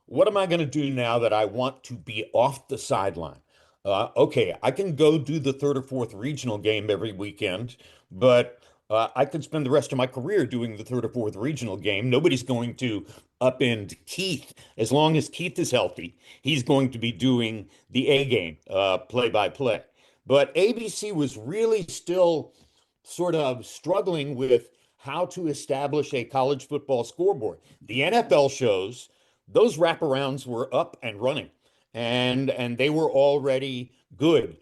what am I going to do now that I want to be off the sideline? Okay, I can go do the third or fourth regional game every weekend, but I could spend the rest of my career doing the third or fourth regional game. Nobody's going to upend Keith. As long as Keith is healthy, he's going to be doing the A game, play-by-play. But ABC was really still sort of struggling with how to establish a college football scoreboard. The NFL shows, those wraparounds were up and running, and they were already good.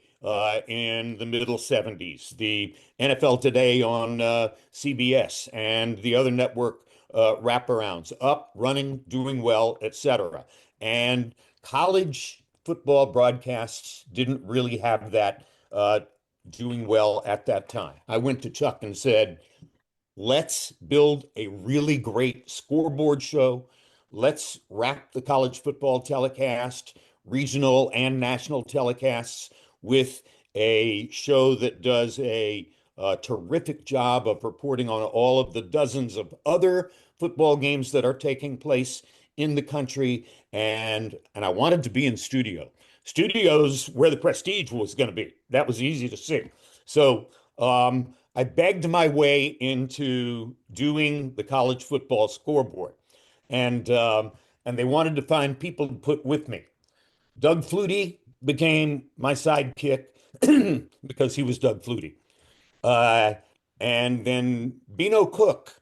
in the middle 70s, the NFL Today on CBS and the other network wraparounds, up, running, doing well, etc. And college football broadcasts didn't really have that doing well at that time. I went to Chuck and said, let's build a really great scoreboard show. Let's wrap the college football telecast, regional and national telecasts, with a show that does a terrific job of reporting on all of the dozens of other football games that are taking place in the country. And I wanted to be in studios where the prestige was going to be. That was easy to see. So I begged my way into doing the college football scoreboard, and they wanted to find people to put with me. Doug Flutie became my sidekick because he was Doug Flutie. Uh, and then Bino Cook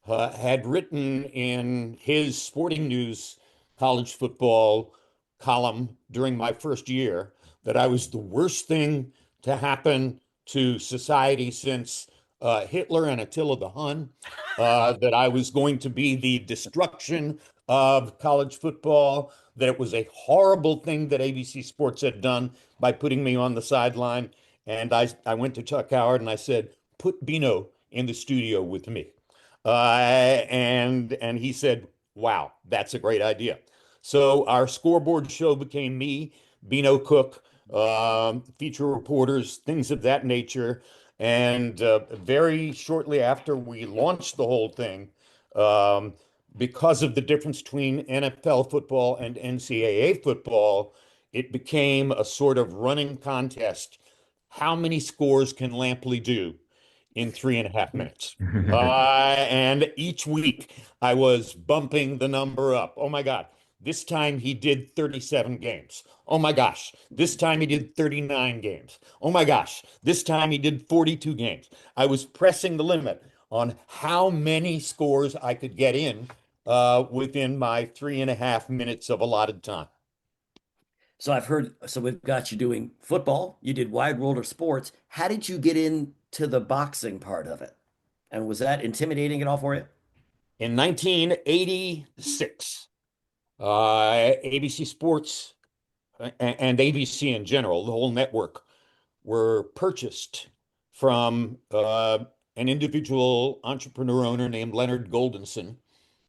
had written in his Sporting News college football column during my first year that I was the worst thing to happen to society since Hitler and Attila the Hun, that I was going to be the destruction of college football, that it was a horrible thing that ABC Sports had done by putting me on the sideline. And I went to Chuck Howard and I said, put Bino in the studio with me. And he said, wow, that's a great idea. So our scoreboard show became me, Bino Cook, feature reporters, things of that nature. And very shortly after we launched the whole thing, because of the difference between NFL football and NCAA football, it became a sort of running contest. How many scores can Lampley do in 3.5 minutes? And each week I was bumping the number up. Oh my God, this time he did 37 games. Oh my gosh, this time he did 39 games. Oh my gosh, this time he did 42 games. I was pressing the limit on how many scores I could get in within my 3.5 minutes of allotted time. So I've heard, so we've got you doing football, you did Wide World of Sports. How did you get into the boxing part of it? And was that intimidating at all for you? In 1986, ABC Sports and ABC in general, the whole network, were purchased from an individual entrepreneur owner named Leonard Goldenson.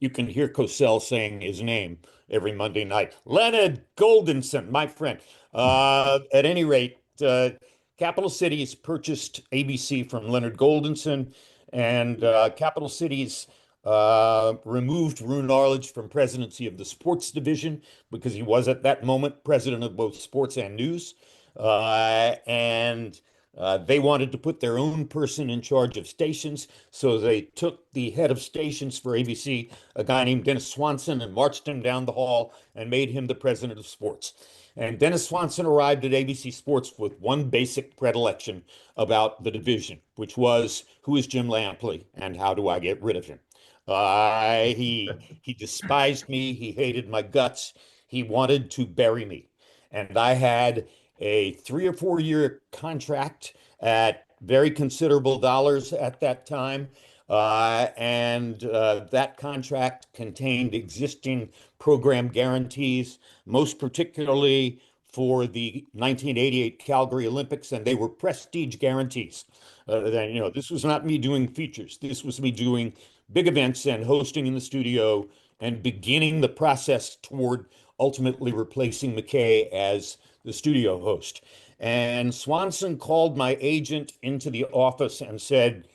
You can hear Cosell saying his name every Monday night. Leonard Goldenson, my friend. At any rate, Capital Cities purchased ABC from Leonard Goldenson, and Capital Cities removed Roone Arledge from presidency of the sports division because he was at that moment president of both sports and news. And they wanted to put their own person in charge of stations. So they took the head of stations for ABC, a guy named Dennis Swanson, and marched him down the hall and made him the president of sports. And Dennis Swanson arrived at ABC Sports with one basic predilection about the division, which was, who is Jim Lampley and how do I get rid of him? He despised me. He hated my guts. He wanted to bury me. And I had a 3 or 4 year contract at very considerable dollars at that time. And that contract contained existing program guarantees, most particularly for the 1988 Calgary Olympics, and they were prestige guarantees. This was not me doing features. This was me doing big events and hosting in the studio and beginning the process toward ultimately replacing McKay as the studio host. And Swanson called my agent into the office and said,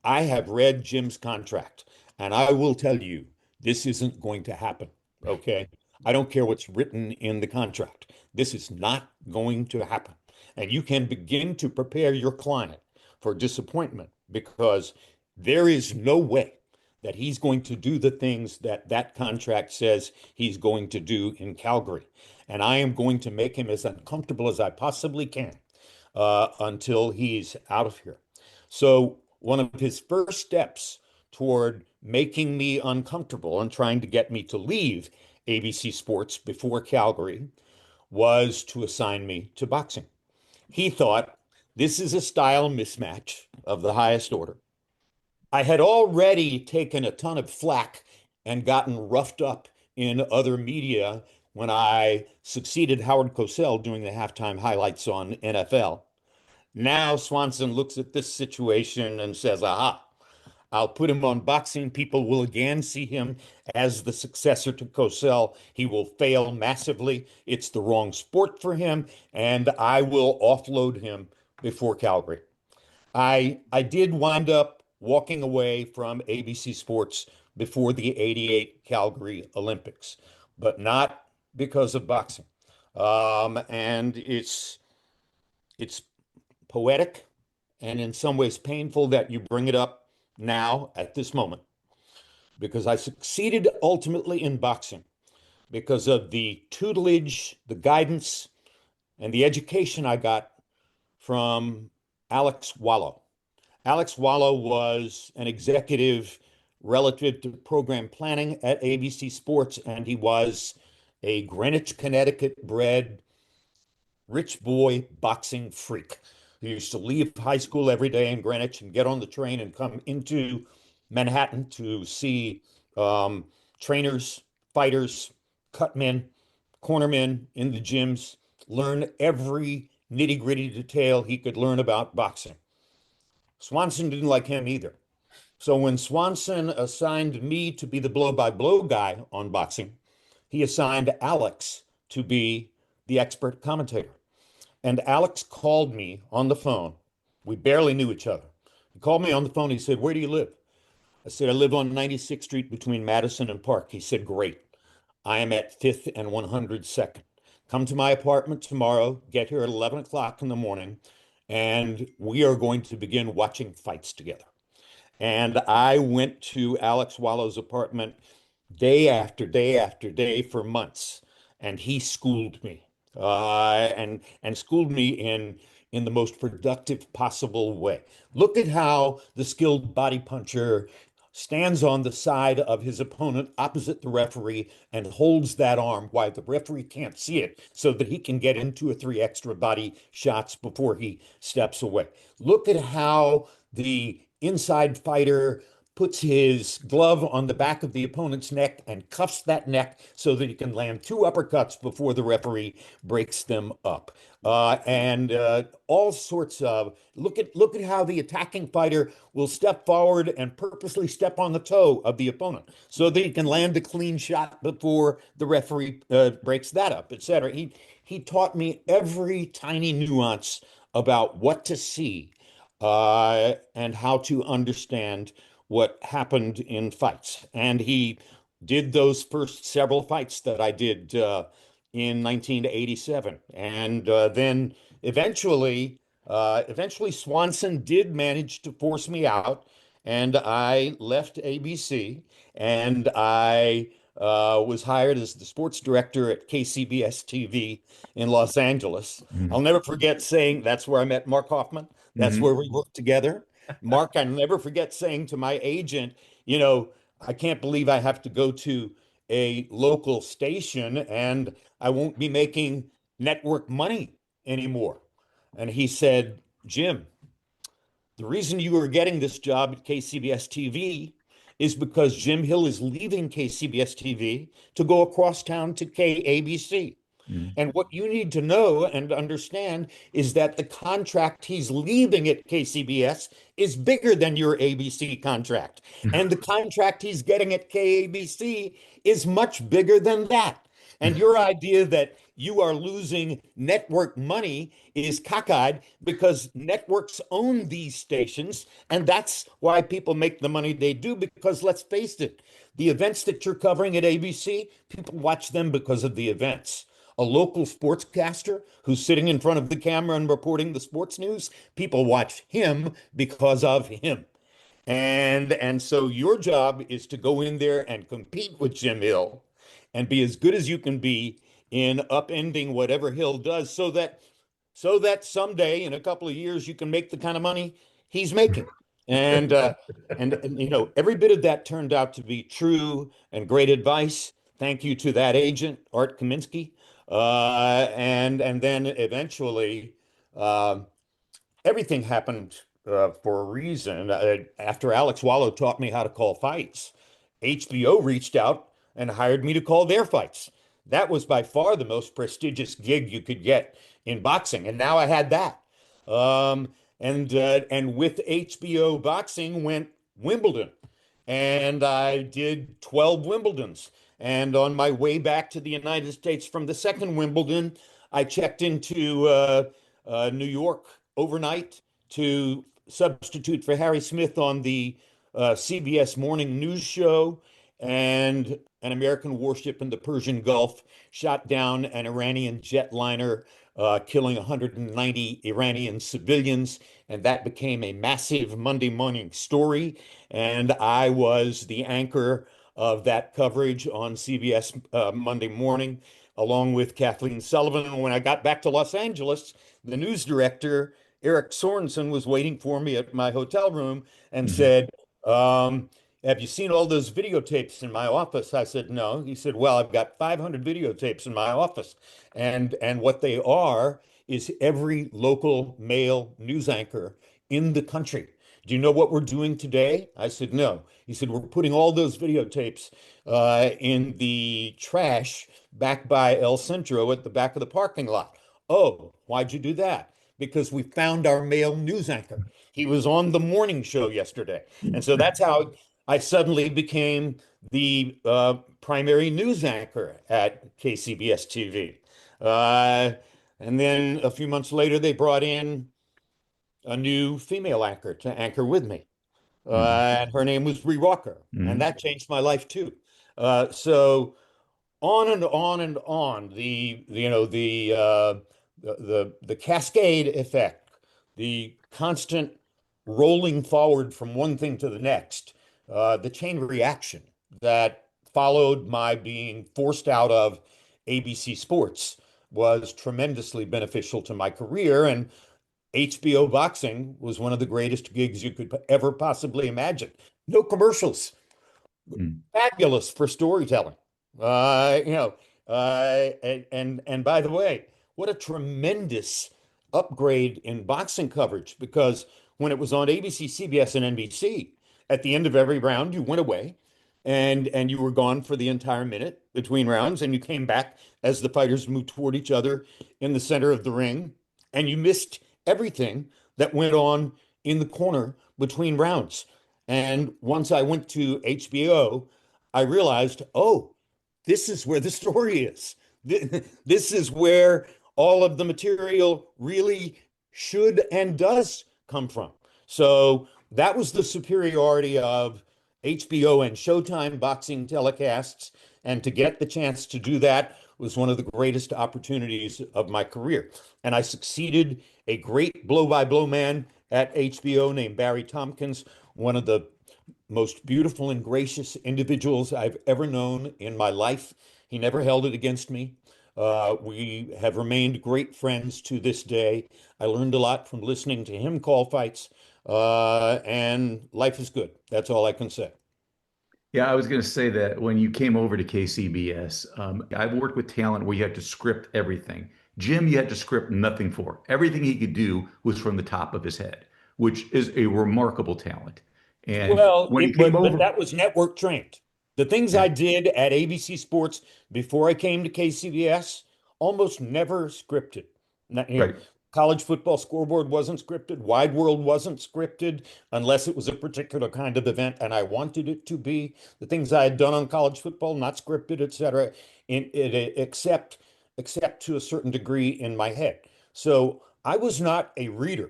I have read Jim's contract, and I will tell you, this isn't going to happen. Okay. I don't care what's written in the contract. This is not going to happen. And you can begin to prepare your client for disappointment because there is no way that he's going to do the things that that contract says he's going to do in Calgary. And I am going to make him as uncomfortable as I possibly can until he's out of here. So one of his first steps toward making me uncomfortable and trying to get me to leave ABC Sports before Calgary was to assign me to boxing. He thought this is a style mismatch of the highest order. I had already taken a ton of flack and gotten roughed up in other media when I succeeded Howard Cosell doing the halftime highlights on NFL. Now Swanson looks at this situation and says, aha, I'll put him on boxing. People will again see him as the successor to Cosell. He will fail massively. It's the wrong sport for him, and I will offload him before Calgary. I did wind up walking away from ABC Sports before the '88 Calgary Olympics, but not because of boxing. And it's poetic and in some ways painful that you bring it up now at this moment, because I succeeded ultimately in boxing because of the tutelage, the guidance, and the education I got from Alex Wallow. Alex Wallow was an executive relative to program planning at ABC Sports, and he was a Greenwich, Connecticut bred rich boy boxing freak. He used to leave high school every day in Greenwich and get on the train and come into Manhattan to see trainers, fighters, cutmen, cornermen in the gyms, learn every nitty gritty detail he could learn about boxing. Swanson didn't like him either. So when Swanson assigned me to be the blow by blow guy on boxing, he assigned Alex to be the expert commentator. And Alex called me on the phone. We barely knew each other. He called me on the phone. He said, "Where do you live?" I said, "I live on 96th Street between Madison and Park." He said, "Great. I am at 5th and 102nd. Come to my apartment tomorrow, get here at 11 o'clock in the morning, and we are going to begin watching fights together." And I went to Alex Wallow's apartment day after day after day for months, and he schooled me, and schooled me in the most productive possible way. Look at how the skilled body puncher stands on the side of his opponent opposite the referee and holds that arm while the referee can't see it so that he can get in 2 or 3 extra body shots before he steps away. Look at how the inside fighter puts his glove on the back of the opponent's neck and cuffs that neck so that he can land 2 uppercuts before the referee breaks them up. And all sorts of look at how the attacking fighter will step forward and purposely step on the toe of the opponent so that he can land a clean shot before the referee breaks that up, etc. He taught me every tiny nuance about what to see and how to understand what happened in fights. And he did those first several fights that I did in 1987. And then eventually Swanson did manage to force me out, and I left ABC, and I was hired as the sports director at KCBS TV in Los Angeles. I'll never forget saying, that's where I met Mark Hoffman. That's where we worked together. Mark, I never forget saying to my agent, I can't believe I have to go to a local station and I won't be making network money anymore. And he said, "Jim, the reason you are getting this job at KCBS TV is because Jim Hill is leaving KCBS TV to go across town to KABC. And what you need to know and understand is that the contract he's leaving at KCBS is bigger than your ABC contract. And the contract he's getting at KABC is much bigger than that. And your idea that you are losing network money is cockeyed because networks own these stations. And that's why people make the money they do, because let's face it, the events that you're covering at ABC, people watch them because of the events. A local sportscaster who's sitting in front of the camera and reporting the sports news, people watch him because of him. And so your job is to go in there and compete with Jim Hill and be as good as you can be in upending whatever Hill does so that someday in a couple of years you can make the kind of money he's making. And every bit of that turned out to be true and great advice. Thank you to that agent, Art Kaminsky. And then eventually Um, Everything happened for a reason. After Alex Wallow taught me how to call fights, HBO reached out and hired me to call their fights. That was by far the most prestigious gig you could get in boxing, and now I had that. And with HBO boxing went Wimbledon, and I did 12 Wimbledons. And on my way back to the United States from the second Wimbledon, I checked into New York overnight to substitute for Harry Smith on the CBS morning news show. And an American warship in the Persian Gulf shot down an Iranian jetliner, killing 190 Iranian civilians. And that became a massive Monday morning story. And I was the anchor of that coverage on CBS Monday morning, along with Kathleen Sullivan. And when I got back to Los Angeles, the news director, Eric Sorensen, was waiting for me at my hotel room and said, have you seen all those videotapes in my office? I said, no. He said, well, I've got 500 videotapes in my office. And what they are is every local male news anchor in the country. Do you know what we're doing today? I said, no. He said, we're putting all those videotapes in the trash back by El Centro at the back of the parking lot. Oh, why'd you do that? Because we found our male news anchor. He was on the morning show yesterday. And so that's how I suddenly became the primary news anchor at KCBS TV. And then a few months later, they brought in a new female anchor to anchor with me. And her name was Bree Walker. And that changed my life too. So on and on and on, the cascade effect, the constant rolling forward from one thing to the next, the chain reaction that followed my being forced out of ABC Sports was tremendously beneficial to my career. And HBO boxing was one of the greatest gigs you could ever possibly imagine. No commercials, fabulous for storytelling. And by the way, what a tremendous upgrade in boxing coverage, because when it was on ABC, CBS, and NBC, at the end of every round, you went away and you were gone for the entire minute between rounds, and you came back as the fighters moved toward each other in the center of the ring, and you missed everything that went on in the corner between rounds. And once I went to HBO, I realized, oh, this is where the story is. This is where all of the material really should and does come from. So that was the superiority of HBO and Showtime boxing telecasts. And to get the chance to do that was one of the greatest opportunities of my career. And I succeeded a great blow-by-blow man at HBO named Barry Tompkins, one of the most beautiful and gracious individuals I've ever known in my life. He never held it against me. We have remained great friends to this day. I learned a lot from listening to him call fights, and life is good. That's all I can say. Yeah, I was going to say that when you came over to KCBS, I've worked with talent where you had to script everything. Jim, you had to script nothing for. Everything he could do was from the top of his head, which is a remarkable talent. And well, when he came over, but that was network trained. The things I did at ABC Sports before I came to KCBS, almost never scripted. Right. College football scoreboard wasn't scripted. Wide World wasn't scripted unless it was a particular kind of event, and I wanted it to be. The things I had done on college football, not scripted, etc., except to a certain degree in my head. So I was not a reader.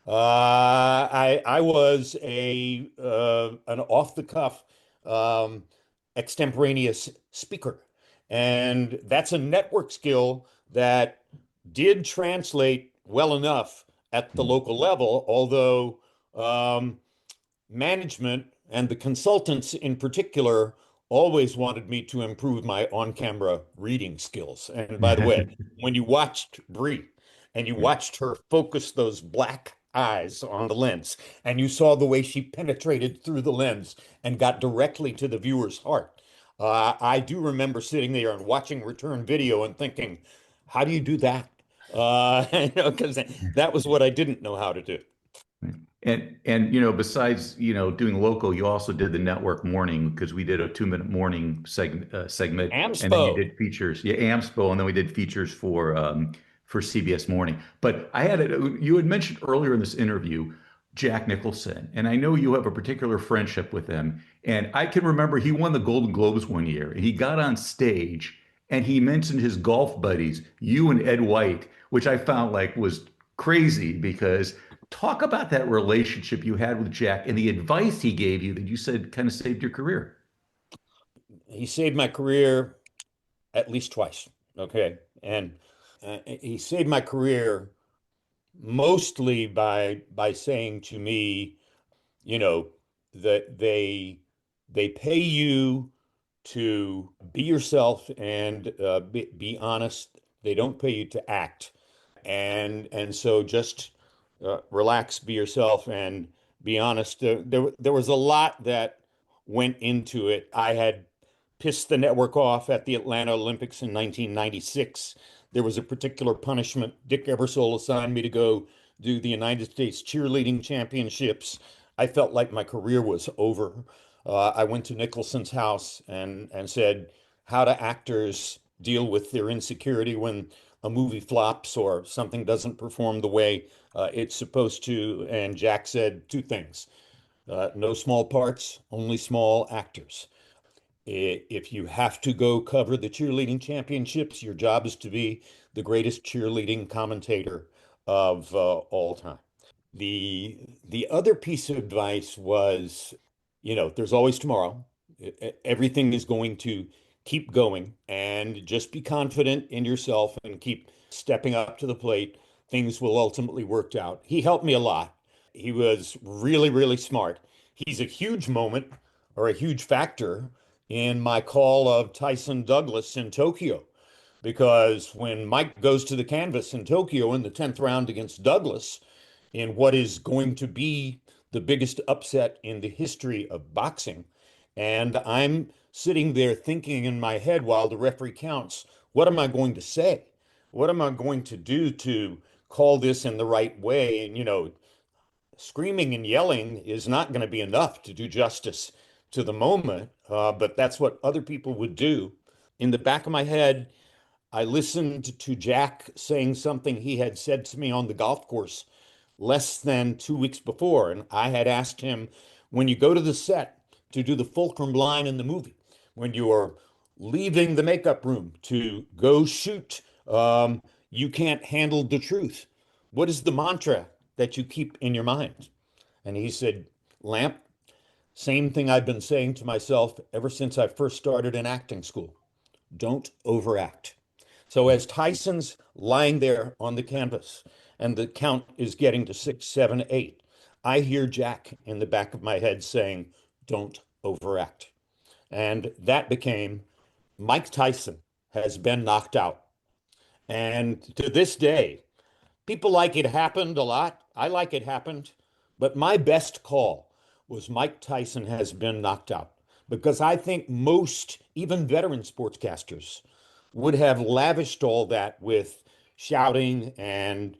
I was an off the cuff extemporaneous speaker, and that's a network skill that did translate well enough at the local level, although management and the consultants in particular always wanted me to improve my on-camera reading skills. And by the way, when you watched Bree and you watched her focus those black eyes on the lens, and you saw the way she penetrated through the lens and got directly to the viewer's heart, I do remember sitting there and watching return video and thinking, how do you do that? Because that was what I didn't know how to do. And besides doing local, you also did the network morning because we did a 2-minute morning segment, and then you AMSPO. did features, yeah, AMSPO, and then we did features for CBS Morning. But you had mentioned earlier in this interview Jack Nicholson, and I know you have a particular friendship with him. And I can remember he won the Golden Globes one year, and he got on stage and he mentioned his golf buddies, you and Ed White, which I found like was crazy because talk about that relationship you had with Jack and the advice he gave you that you said kind of saved your career. He saved my career at least twice. Okay. And he saved my career mostly by saying to me, you know, that they pay you to be yourself and be honest. They don't pay you to act. And so just relax, be yourself, and be honest. There was a lot that went into it. I had pissed the network off at the Atlanta Olympics in 1996. There was a particular punishment. Dick Ebersol assigned me to go do the United States Cheerleading Championships. I felt like my career was over. I went to Nicholson's house and said, how do actors deal with their insecurity when a movie flops or something doesn't perform the way it's supposed to? And Jack said two things. No small parts, only small actors. If you have to go cover the cheerleading championships, your job is to be the greatest cheerleading commentator of all time. The other piece of advice was, there's always tomorrow. Everything is going to keep going, and just be confident in yourself and keep stepping up to the plate. Things will ultimately work out. He helped me a lot. He was really, really smart. He's a huge moment or a huge factor in my call of Tyson Douglas in Tokyo. Because when Mike goes to the canvas in Tokyo in the 10th round against Douglas, in what is going to be the biggest upset in the history of boxing, and I'm sitting there thinking in my head while the referee counts, what am I going to say? What am I going to do to call this in the right way? And, screaming and yelling is not going to be enough to do justice to the moment, but that's what other people would do. In the back of my head, I listened to Jack saying something he had said to me on the golf course less than 2 weeks before. And I had asked him, when you go to the set to do the fulcrum line in the movie, when you are leaving the makeup room to go shoot, you can't handle the truth. What is the mantra that you keep in your mind? And he said, Lamp, same thing I've been saying to myself ever since I first started in acting school. Don't overact. So as Tyson's lying there on the canvas and the count is getting to 6, 7, 8, I hear Jack in the back of my head saying, don't overact. And that became Mike Tyson has been knocked out. And to this day, people like it happened a lot. I like it happened. But my best call was Mike Tyson has been knocked out, because I think most, even veteran sportscasters, would have lavished all that with shouting and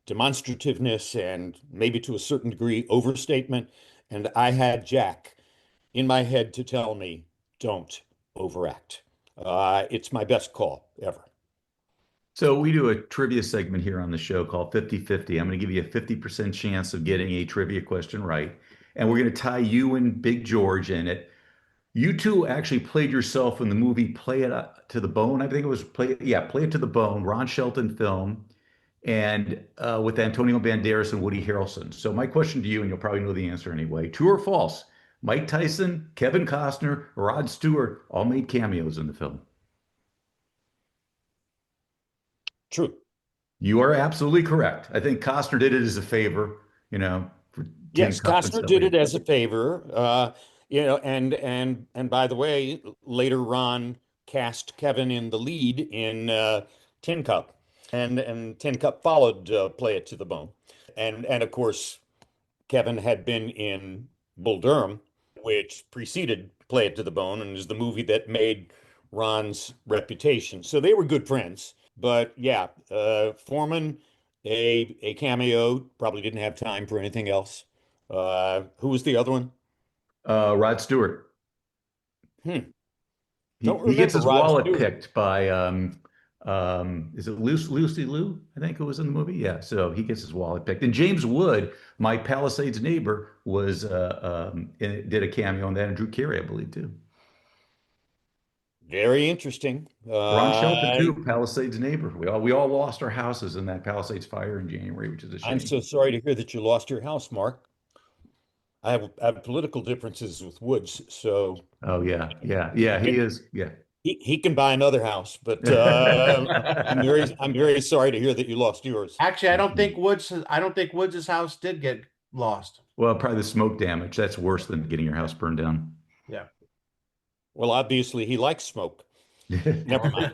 demonstrativeness and maybe to a certain degree overstatement. And I had Jack in my head to tell me, don't overact. It's my best call ever. So we do a trivia segment here on the show called 50-50. I'm going to give you a 50% chance of getting a trivia question right. And we're going to tie you and Big George in it. You two actually played yourself in the movie Play It to the Bone. I think it was Play It to the Bone, Ron Shelton film, and with Antonio Banderas and Woody Harrelson. So my question to you, and you'll probably know the answer anyway, true or false? Mike Tyson, Kevin Costner, Rod Stewart all made cameos in the film. True. You are absolutely correct. I think Costner did it as a favor, for Yes, Tin Cup and Costner stuff did like it as a favor. And by the way, later Ron cast Kevin in the lead in Tin Cup, and Tin Cup followed Play It to the Bone, and of course Kevin had been in Bull Durham, which preceded Play It to the Bone, and is the movie that made Ron's reputation. So they were good friends. But yeah, Foreman, a cameo, probably didn't have time for anything else. Who was the other one? Rod Stewart. Hmm. He Don't he gets remember his Rod wallet Stewart. picked by is it Lucy Liu? I think it was in the movie. Yeah, so he gets his wallet picked. And James Wood, my Palisades neighbor, was did a cameo on that, and Drew Carey, I believe, too. Very interesting. Ron Shelton too, Palisades neighbor. We all lost our houses in that Palisades fire in January, which is a I'm shame. so sorry to hear that you lost your house, Mark. I have political differences with Woods, so Oh yeah, yeah, he yeah. He can is. Yeah. he can buy another house. But I'm very sorry to hear that you lost yours. Actually, I don't think Woods' house did get lost. Well, probably the smoke damage. That's worse than getting your house burned down. Yeah. Well, obviously he likes smoke. Never mind.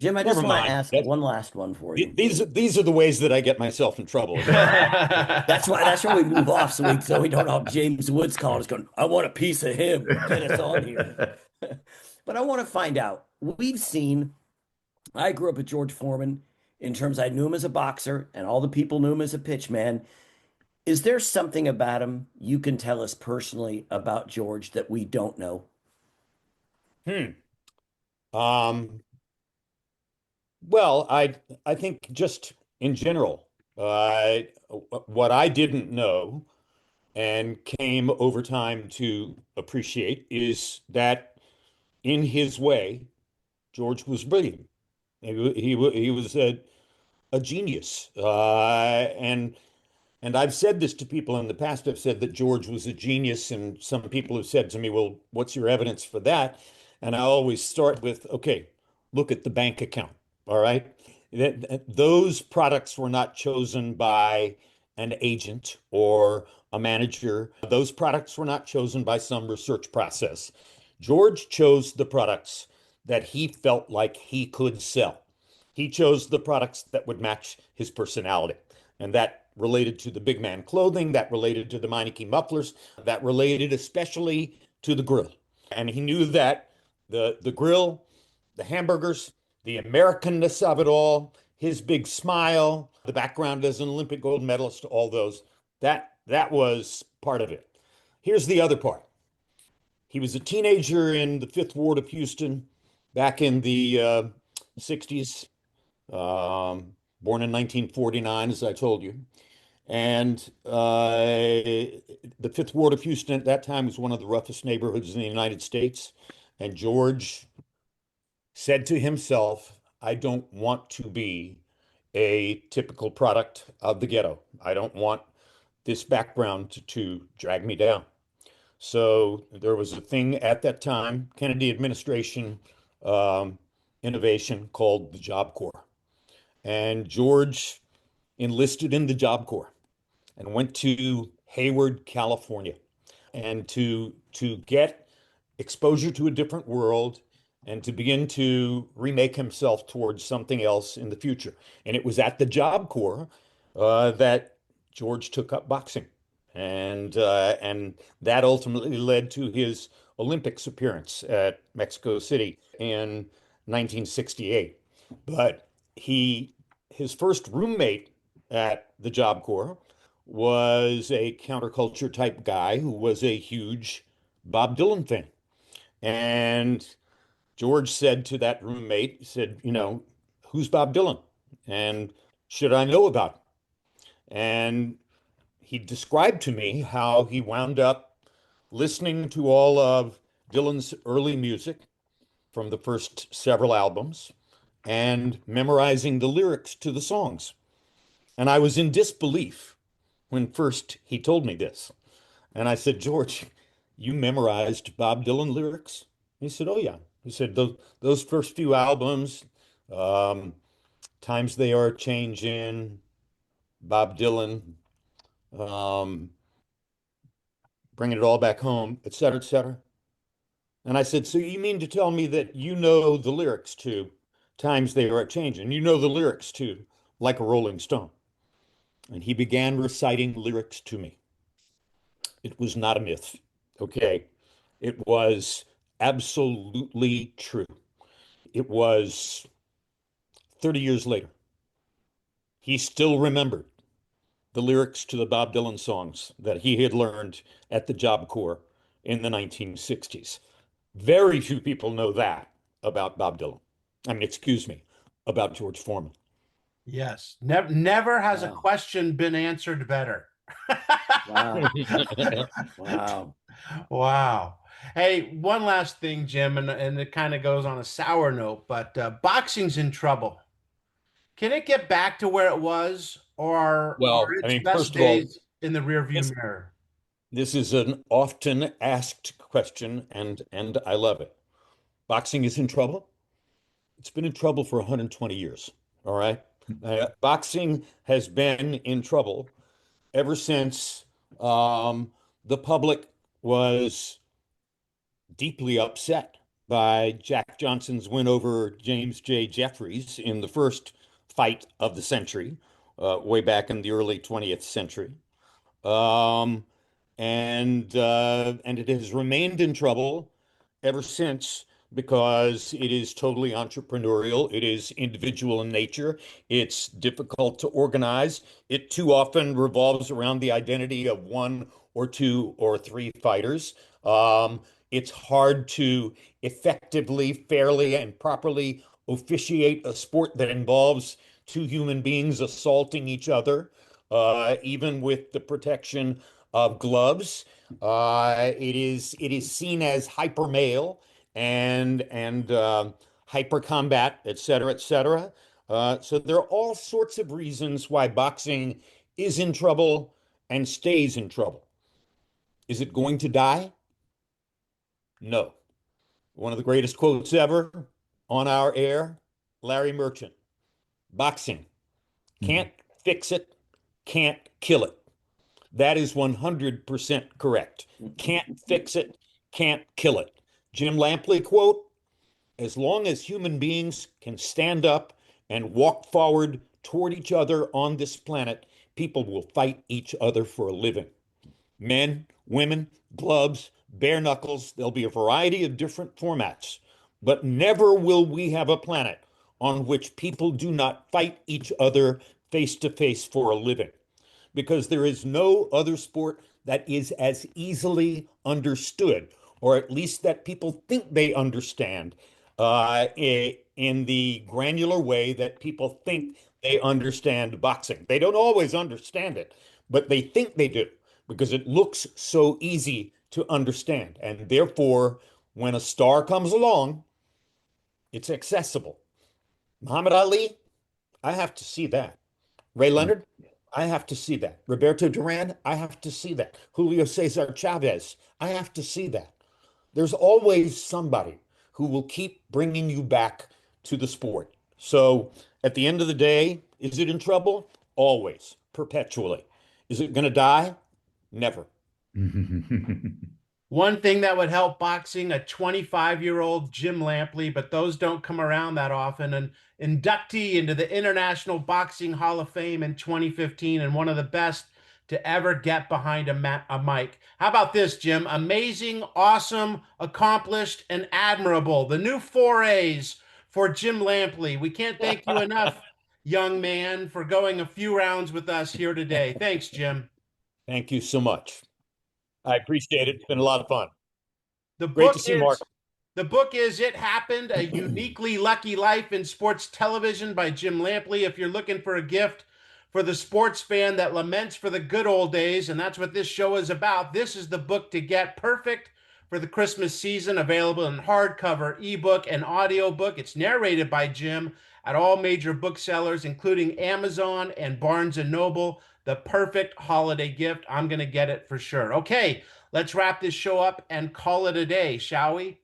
Jim, I just Never want to mind. ask one last one for you. These are the ways that I get myself in trouble. That's why we move off so we don't have James Woods calling us going, I want a piece of him. Get us on here. But I want to find out. I grew up with George Foreman in terms I knew him as a boxer and all the people knew him as a pitchman. Is there something about him you can tell us personally about George that we don't know? Hmm. Um, well, I think just in general, what I didn't know and came over time to appreciate is that in his way, George was brilliant. He was a genius, and I've said this to people in the past. I've said that George was a genius, and some people have said to me, "Well, what's your evidence for that?" And I always start with, "Okay, look at the bank account. All right, those products were not chosen by an agent or a manager. Those products were not chosen by some research process. George chose the products that he felt like he could sell. He chose the products that would match his personality. And that related to the big man clothing, that related to the Meineke mufflers, that related especially to the grill. And he knew that the grill, the hamburgers, the Americanness of it all, his big smile, the background as an Olympic gold medalist, all those, that was part of it. Here's the other part. He was a teenager in the Fifth Ward of Houston back in the 60s, born in 1949, as I told you. And the Fifth Ward of Houston at that time was one of the roughest neighborhoods in the United States. And George said to himself, I don't want to be a typical product of the ghetto. I don't want this background to drag me down. So there was a thing at that time, Kennedy administration um, innovation called the Job Corps. And George enlisted in the Job Corps and went to Hayward, California, and to get exposure to a different world and to begin to remake himself towards something else in the future. And it was at the Job Corps that George took up boxing, and that ultimately led to his Olympics appearance at Mexico City in 1968. But his first roommate at the Job Corps was a counterculture type guy who was a huge Bob Dylan fan. And George said to that roommate, he said, who's Bob Dylan? And should I know about him? And he described to me how he wound up listening to all of Dylan's early music from the first several albums and memorizing the lyrics to the songs. And I was in disbelief when first he told me this. And I said, George, you memorized Bob Dylan lyrics? He said, oh, yeah. He said, those first few albums, um, Times They Are Changing, Bob Dylan, um, Bringing It All Back Home, et cetera, et cetera. And I said, so you mean to tell me that you know the lyrics to Times They Are Changing? You know the lyrics to Like a Rolling Stone? And he began reciting lyrics to me. It was not a myth. Okay. It was absolutely true. it was 30 years later. He still remembered the lyrics to the Bob Dylan songs that he had learned at the Job Corps in the 1960s. Very few people know that about Bob Dylan. I mean, excuse me, about George Foreman. Yes. Never has a Wow. question been answered better. Wow. Wow. Wow. Hey, one last thing, Jim, and it kind of goes on a sour note, but boxing's in trouble. Can it get back to where it was, or are Well, I its mean, best first of all, days in the rearview this, mirror? this is an often asked question, and I love it. Boxing is in trouble. It's been in trouble for 120 years. All right. Boxing has been in trouble ever since the public was deeply upset by Jack Johnson's win over James J. Jeffries in the first fight of the century, way back in the early 20th century. Um, and it has remained in trouble ever since because it is totally entrepreneurial. It is individual in nature. It's difficult to organize. It too often revolves around the identity of one or two or three fighters. It's hard to effectively, fairly, and properly officiate a sport that involves two human beings assaulting each other, even with the protection of gloves. It is seen as hyper male and hyper combat, et cetera, et cetera. So there are all sorts of reasons why boxing is in trouble and stays in trouble. Is it going to die? No. One of the greatest quotes ever on our air, Larry Merchant. Boxing can't fix it, can't kill it. That is 100% correct. Can't fix it, can't kill it. Jim Lampley quote, as long as human beings can stand up and walk forward toward each other on this planet, people will fight each other for a living. Men, women, gloves, bare knuckles, there'll be a variety of different formats, but never will we have a planet on which people do not fight each other face to face for a living, because there is no other sport that is as easily understood, or at least that people think they understand, in the granular way that people think they understand boxing. They don't always understand it, but they think they do because it looks so easy to understand. And therefore, when a star comes along, it's accessible. Muhammad Ali, I have to see that. Ray Leonard, I have to see that. Roberto Duran, I have to see that. Julio Cesar Chavez, I have to see that. There's always somebody who will keep bringing you back to the sport. So at the end of the day, is it in trouble? Always, perpetually. Is it going to die? Never. One thing that would help boxing, a 25-year-old Jim Lampley, but those don't come around that often, an inductee into the International Boxing Hall of Fame in 2015, and one of the best to ever get behind a mic. How about this, Jim? Amazing, awesome, accomplished, and admirable. The new 4As for Jim Lampley. We can't thank you enough, young man, for going a few rounds with us here today. Thanks, Jim. Thank you so much. I appreciate it. It's been a lot of fun. The Great book to see Mark. The book is It Happened, A Uniquely Lucky Life in Sports Television by Jim Lampley. If you're looking for a gift for the sports fan that laments for the good old days, and that's what this show is about, this is the book to get. Perfect for the Christmas season, available in hardcover, ebook, and audiobook. It's narrated by Jim at all major booksellers, including Amazon and Barnes & Noble. The perfect holiday gift. I'm going to get it for sure. Okay, let's wrap this show up and call it a day, shall we?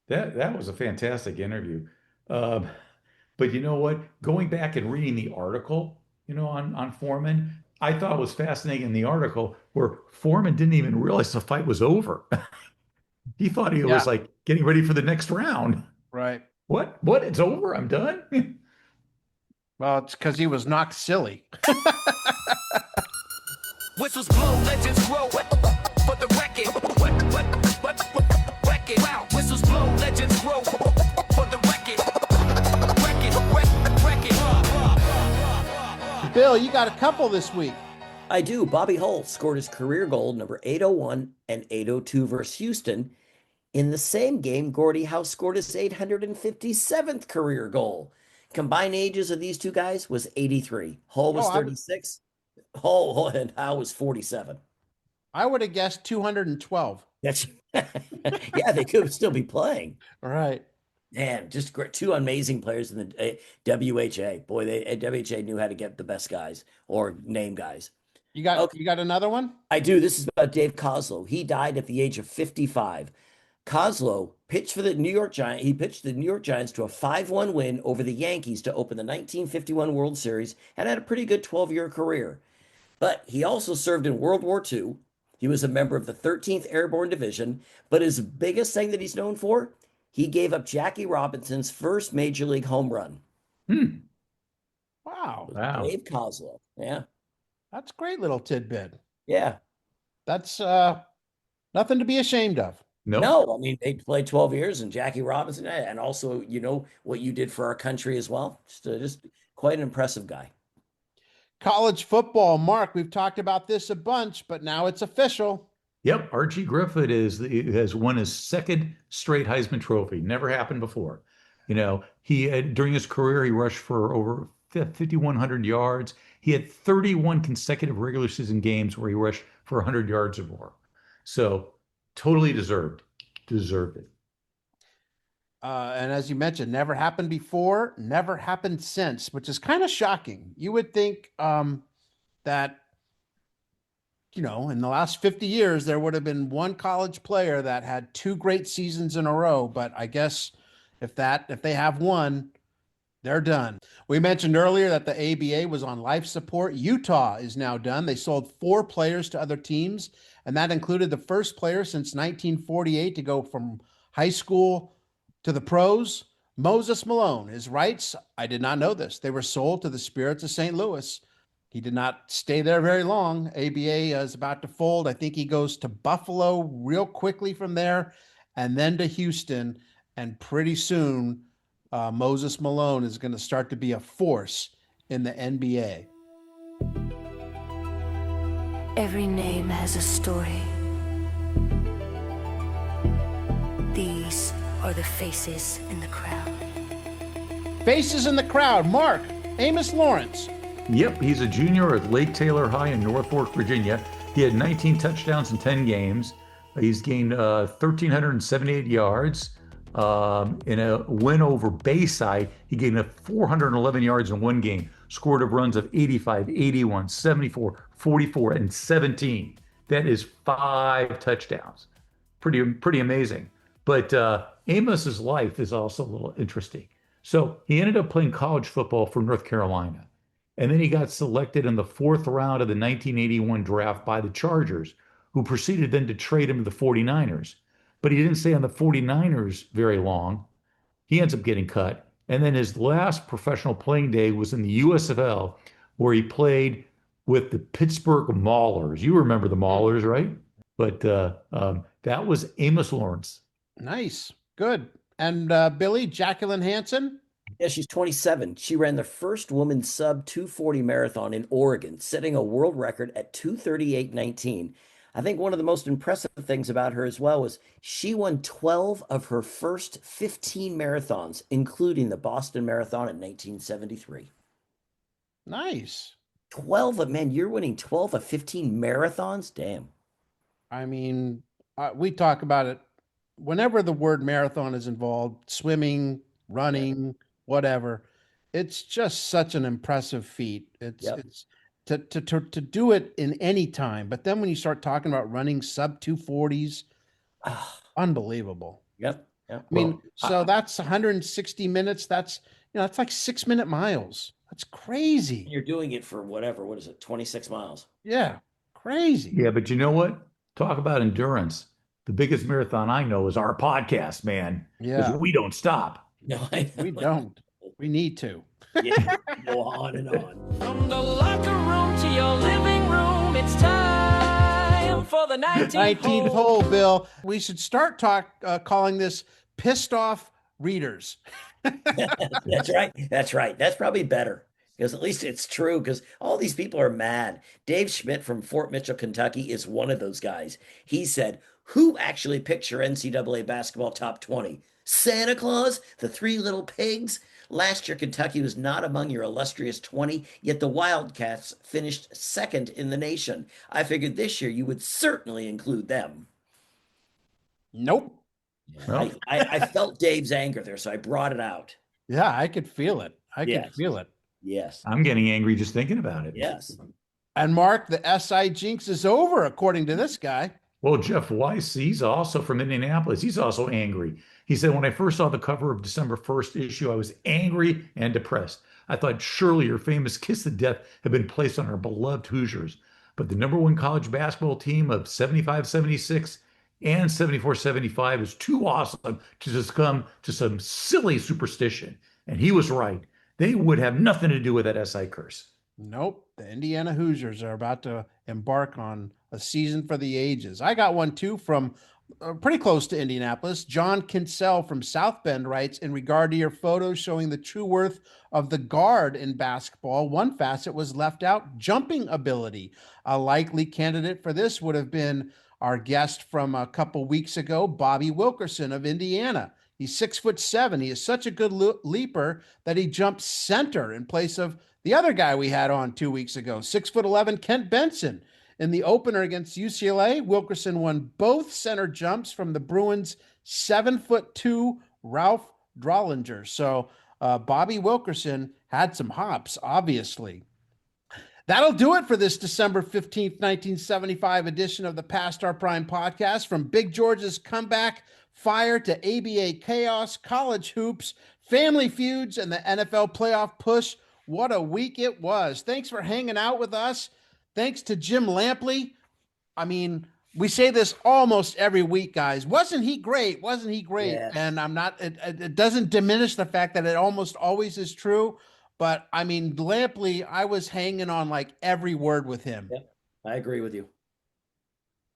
That was a fantastic interview. But you know what? Going back and reading the article, on Foreman, I thought it was fascinating in the article where Foreman didn't even realize the fight was over. He thought he was like getting ready for the next round. Right. What? It's over? I'm done? Well, it's because he was knocked silly. Whistles blow, legends grow. For the record, wow. Whistles blow, legends grow. For Bill, you got a couple this week. I do. Bobby Hull scored his career goal number 801 and 802 versus Houston. In the same game, Gordie Howe scored his 857th career goal. Combined ages of these two guys was 83. Hull was 36. Hull and Howe was 47. I would have guessed 212. That's yeah, they could still be playing. All right. Man, just great. Two amazing players in the WHA. Boy, WHA knew how to get the best guys or name guys. You got another one? I do. This is about Dave Kozlow. He died at the age of 55. Kozlow pitched for the New York Giants. He pitched the New York Giants to a 5-1 win over the Yankees to open the 1951 World Series and had a pretty good 12-year career. But he also served in World War II. He was a member of the 13th Airborne Division. But his biggest thing that he's known for, he gave up Jackie Robinson's first major league home run. Wow. Dave Kozlow. Yeah. That's a great little tidbit. Yeah. That's nothing to be ashamed of. No, I mean, they played 12 years and Jackie Robinson, and also, what you did for our country as well. Just quite an impressive guy. College football, Mark, we've talked about this a bunch, but now it's official. Yep, Archie Griffith has won his second straight Heisman Trophy. Never happened before. He during his career, he rushed for over 5,100 yards. He had 31 consecutive regular season games where he rushed for 100 yards or more. So totally deserved it. And as you mentioned, never happened before, never happened since, which is kind of shocking. You would think that, in the last 50 years, there would have been one college player that had two great seasons in a row. But I guess if they have one, they're done. We mentioned earlier that the ABA was on life support. Utah is now done. They sold 4 players to other teams, and that included the first player since 1948 to go from high school to the pros, Moses Malone. His rights, I did not know this, they were sold to the Spirits of St. Louis. He did not stay there very long. ABA is about to fold. I think he goes to Buffalo real quickly from there and then to Houston. And pretty soon, Moses Malone is going to start to be a force in the NBA. Every name has a story. These are the faces in the crowd. Faces in the crowd. Mark, Amos Lawrence. Yep, he's a junior at Lake Taylor High in Norfolk, Virginia. He had 19 touchdowns in 10 games. He's gained 1,378 yards. In a win over Bayside, he gained 411 yards in one game, scored of runs of 85, 81, 74, 44, and 17. That is 5 touchdowns. Pretty amazing. But Amos's life is also a little interesting. So he ended up playing college football for North Carolina. And then he got selected in the 4th round of the 1981 draft by the Chargers, who proceeded then to trade him to the 49ers. But he didn't stay on the 49ers very long. He ends up getting cut. And then his last professional playing day was in the USFL, where he played with the Pittsburgh Maulers. You remember the Maulers, right? But that was Amos Lawrence. Nice. Good. And Billy, Jacqueline Hansen? Yeah, she's 27. She ran the first women's sub 240 marathon in Oregon, setting a world record at 2:38:19. I think one of the most impressive things about her as well was she won 12 of her first 15 marathons, including the Boston Marathon in 1973. Nice. 12 man, you're winning 12 of 15 marathons? Damn. I mean, we talk about it whenever the word marathon is involved, swimming, running, whatever. It's just such an impressive feat. It's to do it in any time. But then when you start talking about running sub 240s, unbelievable. Yep. I mean, so that's 160 minutes. That's like 6-minute miles. That's crazy. You're doing it for whatever. What is it? 26 miles. Yeah. Crazy. Yeah, but you know what? Talk about endurance. The biggest marathon I know is our podcast, man. Yeah. Because we don't stop. No, we don't. We need to. Yeah, go on and on. From the locker room to your living room, it's time for the 19th hole, Bill. We should start calling this pissed off readers. That's right. That's probably better. Because at least it's true, because all these people are mad. Dave Schmidt from Fort Mitchell, Kentucky is one of those guys. He said, who actually picked your NCAA basketball top 20? Santa Claus? The Three Little Pigs? Last year, Kentucky was not among your illustrious 20, yet the Wildcats finished second in the nation. I figured this year you would certainly include them. Nope. Well, I felt Dave's anger there, so I brought it out. Yeah, I could feel it. I could Yes. feel it. Yes. I'm getting angry just thinking about it. Yes. And Mark, the SI jinx is over, according to this guy. Well, Jeff Weiss, he's also from Indianapolis. He's also angry. He said, when I first saw the cover of December 1st issue, I was angry and depressed. I thought surely your famous kiss of death had been placed on our beloved Hoosiers. But the number one college basketball team of 75-76 and 74-75 is too awesome to succumb to some silly superstition. And he was right. They would have nothing to do with that SI curse. Nope. The Indiana Hoosiers are about to embark on a season for the ages. I got one too from pretty close to Indianapolis. John Kinsell from South Bend writes, in regard to your photos showing the true worth of the guard in basketball, one facet was left out: jumping ability. A likely candidate for this would have been our guest from a couple weeks ago, Bobby Wilkerson of Indiana. He's 6'7". He is such a good leaper that he jumps center in place of the other guy we had on 2 weeks ago, 6'11", Kent Benson. In the opener against UCLA, Wilkerson won both center jumps from the Bruins' 7'2" Ralph Drollinger. So Bobby Wilkerson had some hops, obviously. That'll do it for this December 15th, 1975 edition of the Past Our Prime podcast. From Big George's comeback fire to ABA chaos, college hoops, family feuds, and the NFL playoff push. What a week it was. Thanks for hanging out with us. Thanks to Jim Lampley. I mean, we say this almost every week, guys. Wasn't he great? Wasn't he great? Yes. And I'm not, it doesn't diminish the fact that it almost always is true. But I mean, Lampley, I was hanging on like every word with him. Yep, I agree with you.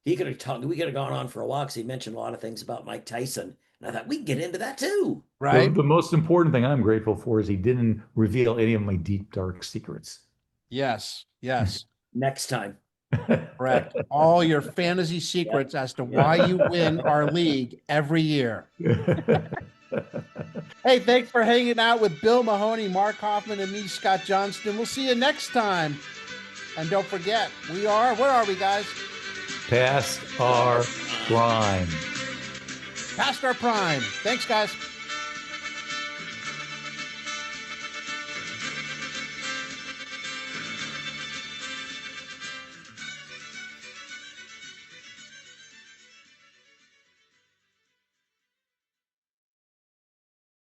He could have talked, we could have gone on for a while because he mentioned a lot of things about Mike Tyson. And I thought we can get into that too. Right. The most important thing I'm grateful for is he didn't reveal any of my deep, dark secrets. Yes. Yes. Next time. Correct. All your fantasy secrets as to why you win our league every year. Hey, thanks for hanging out with Bill Mahoney, Mark Hoffman, and me, Scott Johnston. We'll see you next time. And don't forget, where are we, guys? Past our prime. Past our prime. Thanks, guys.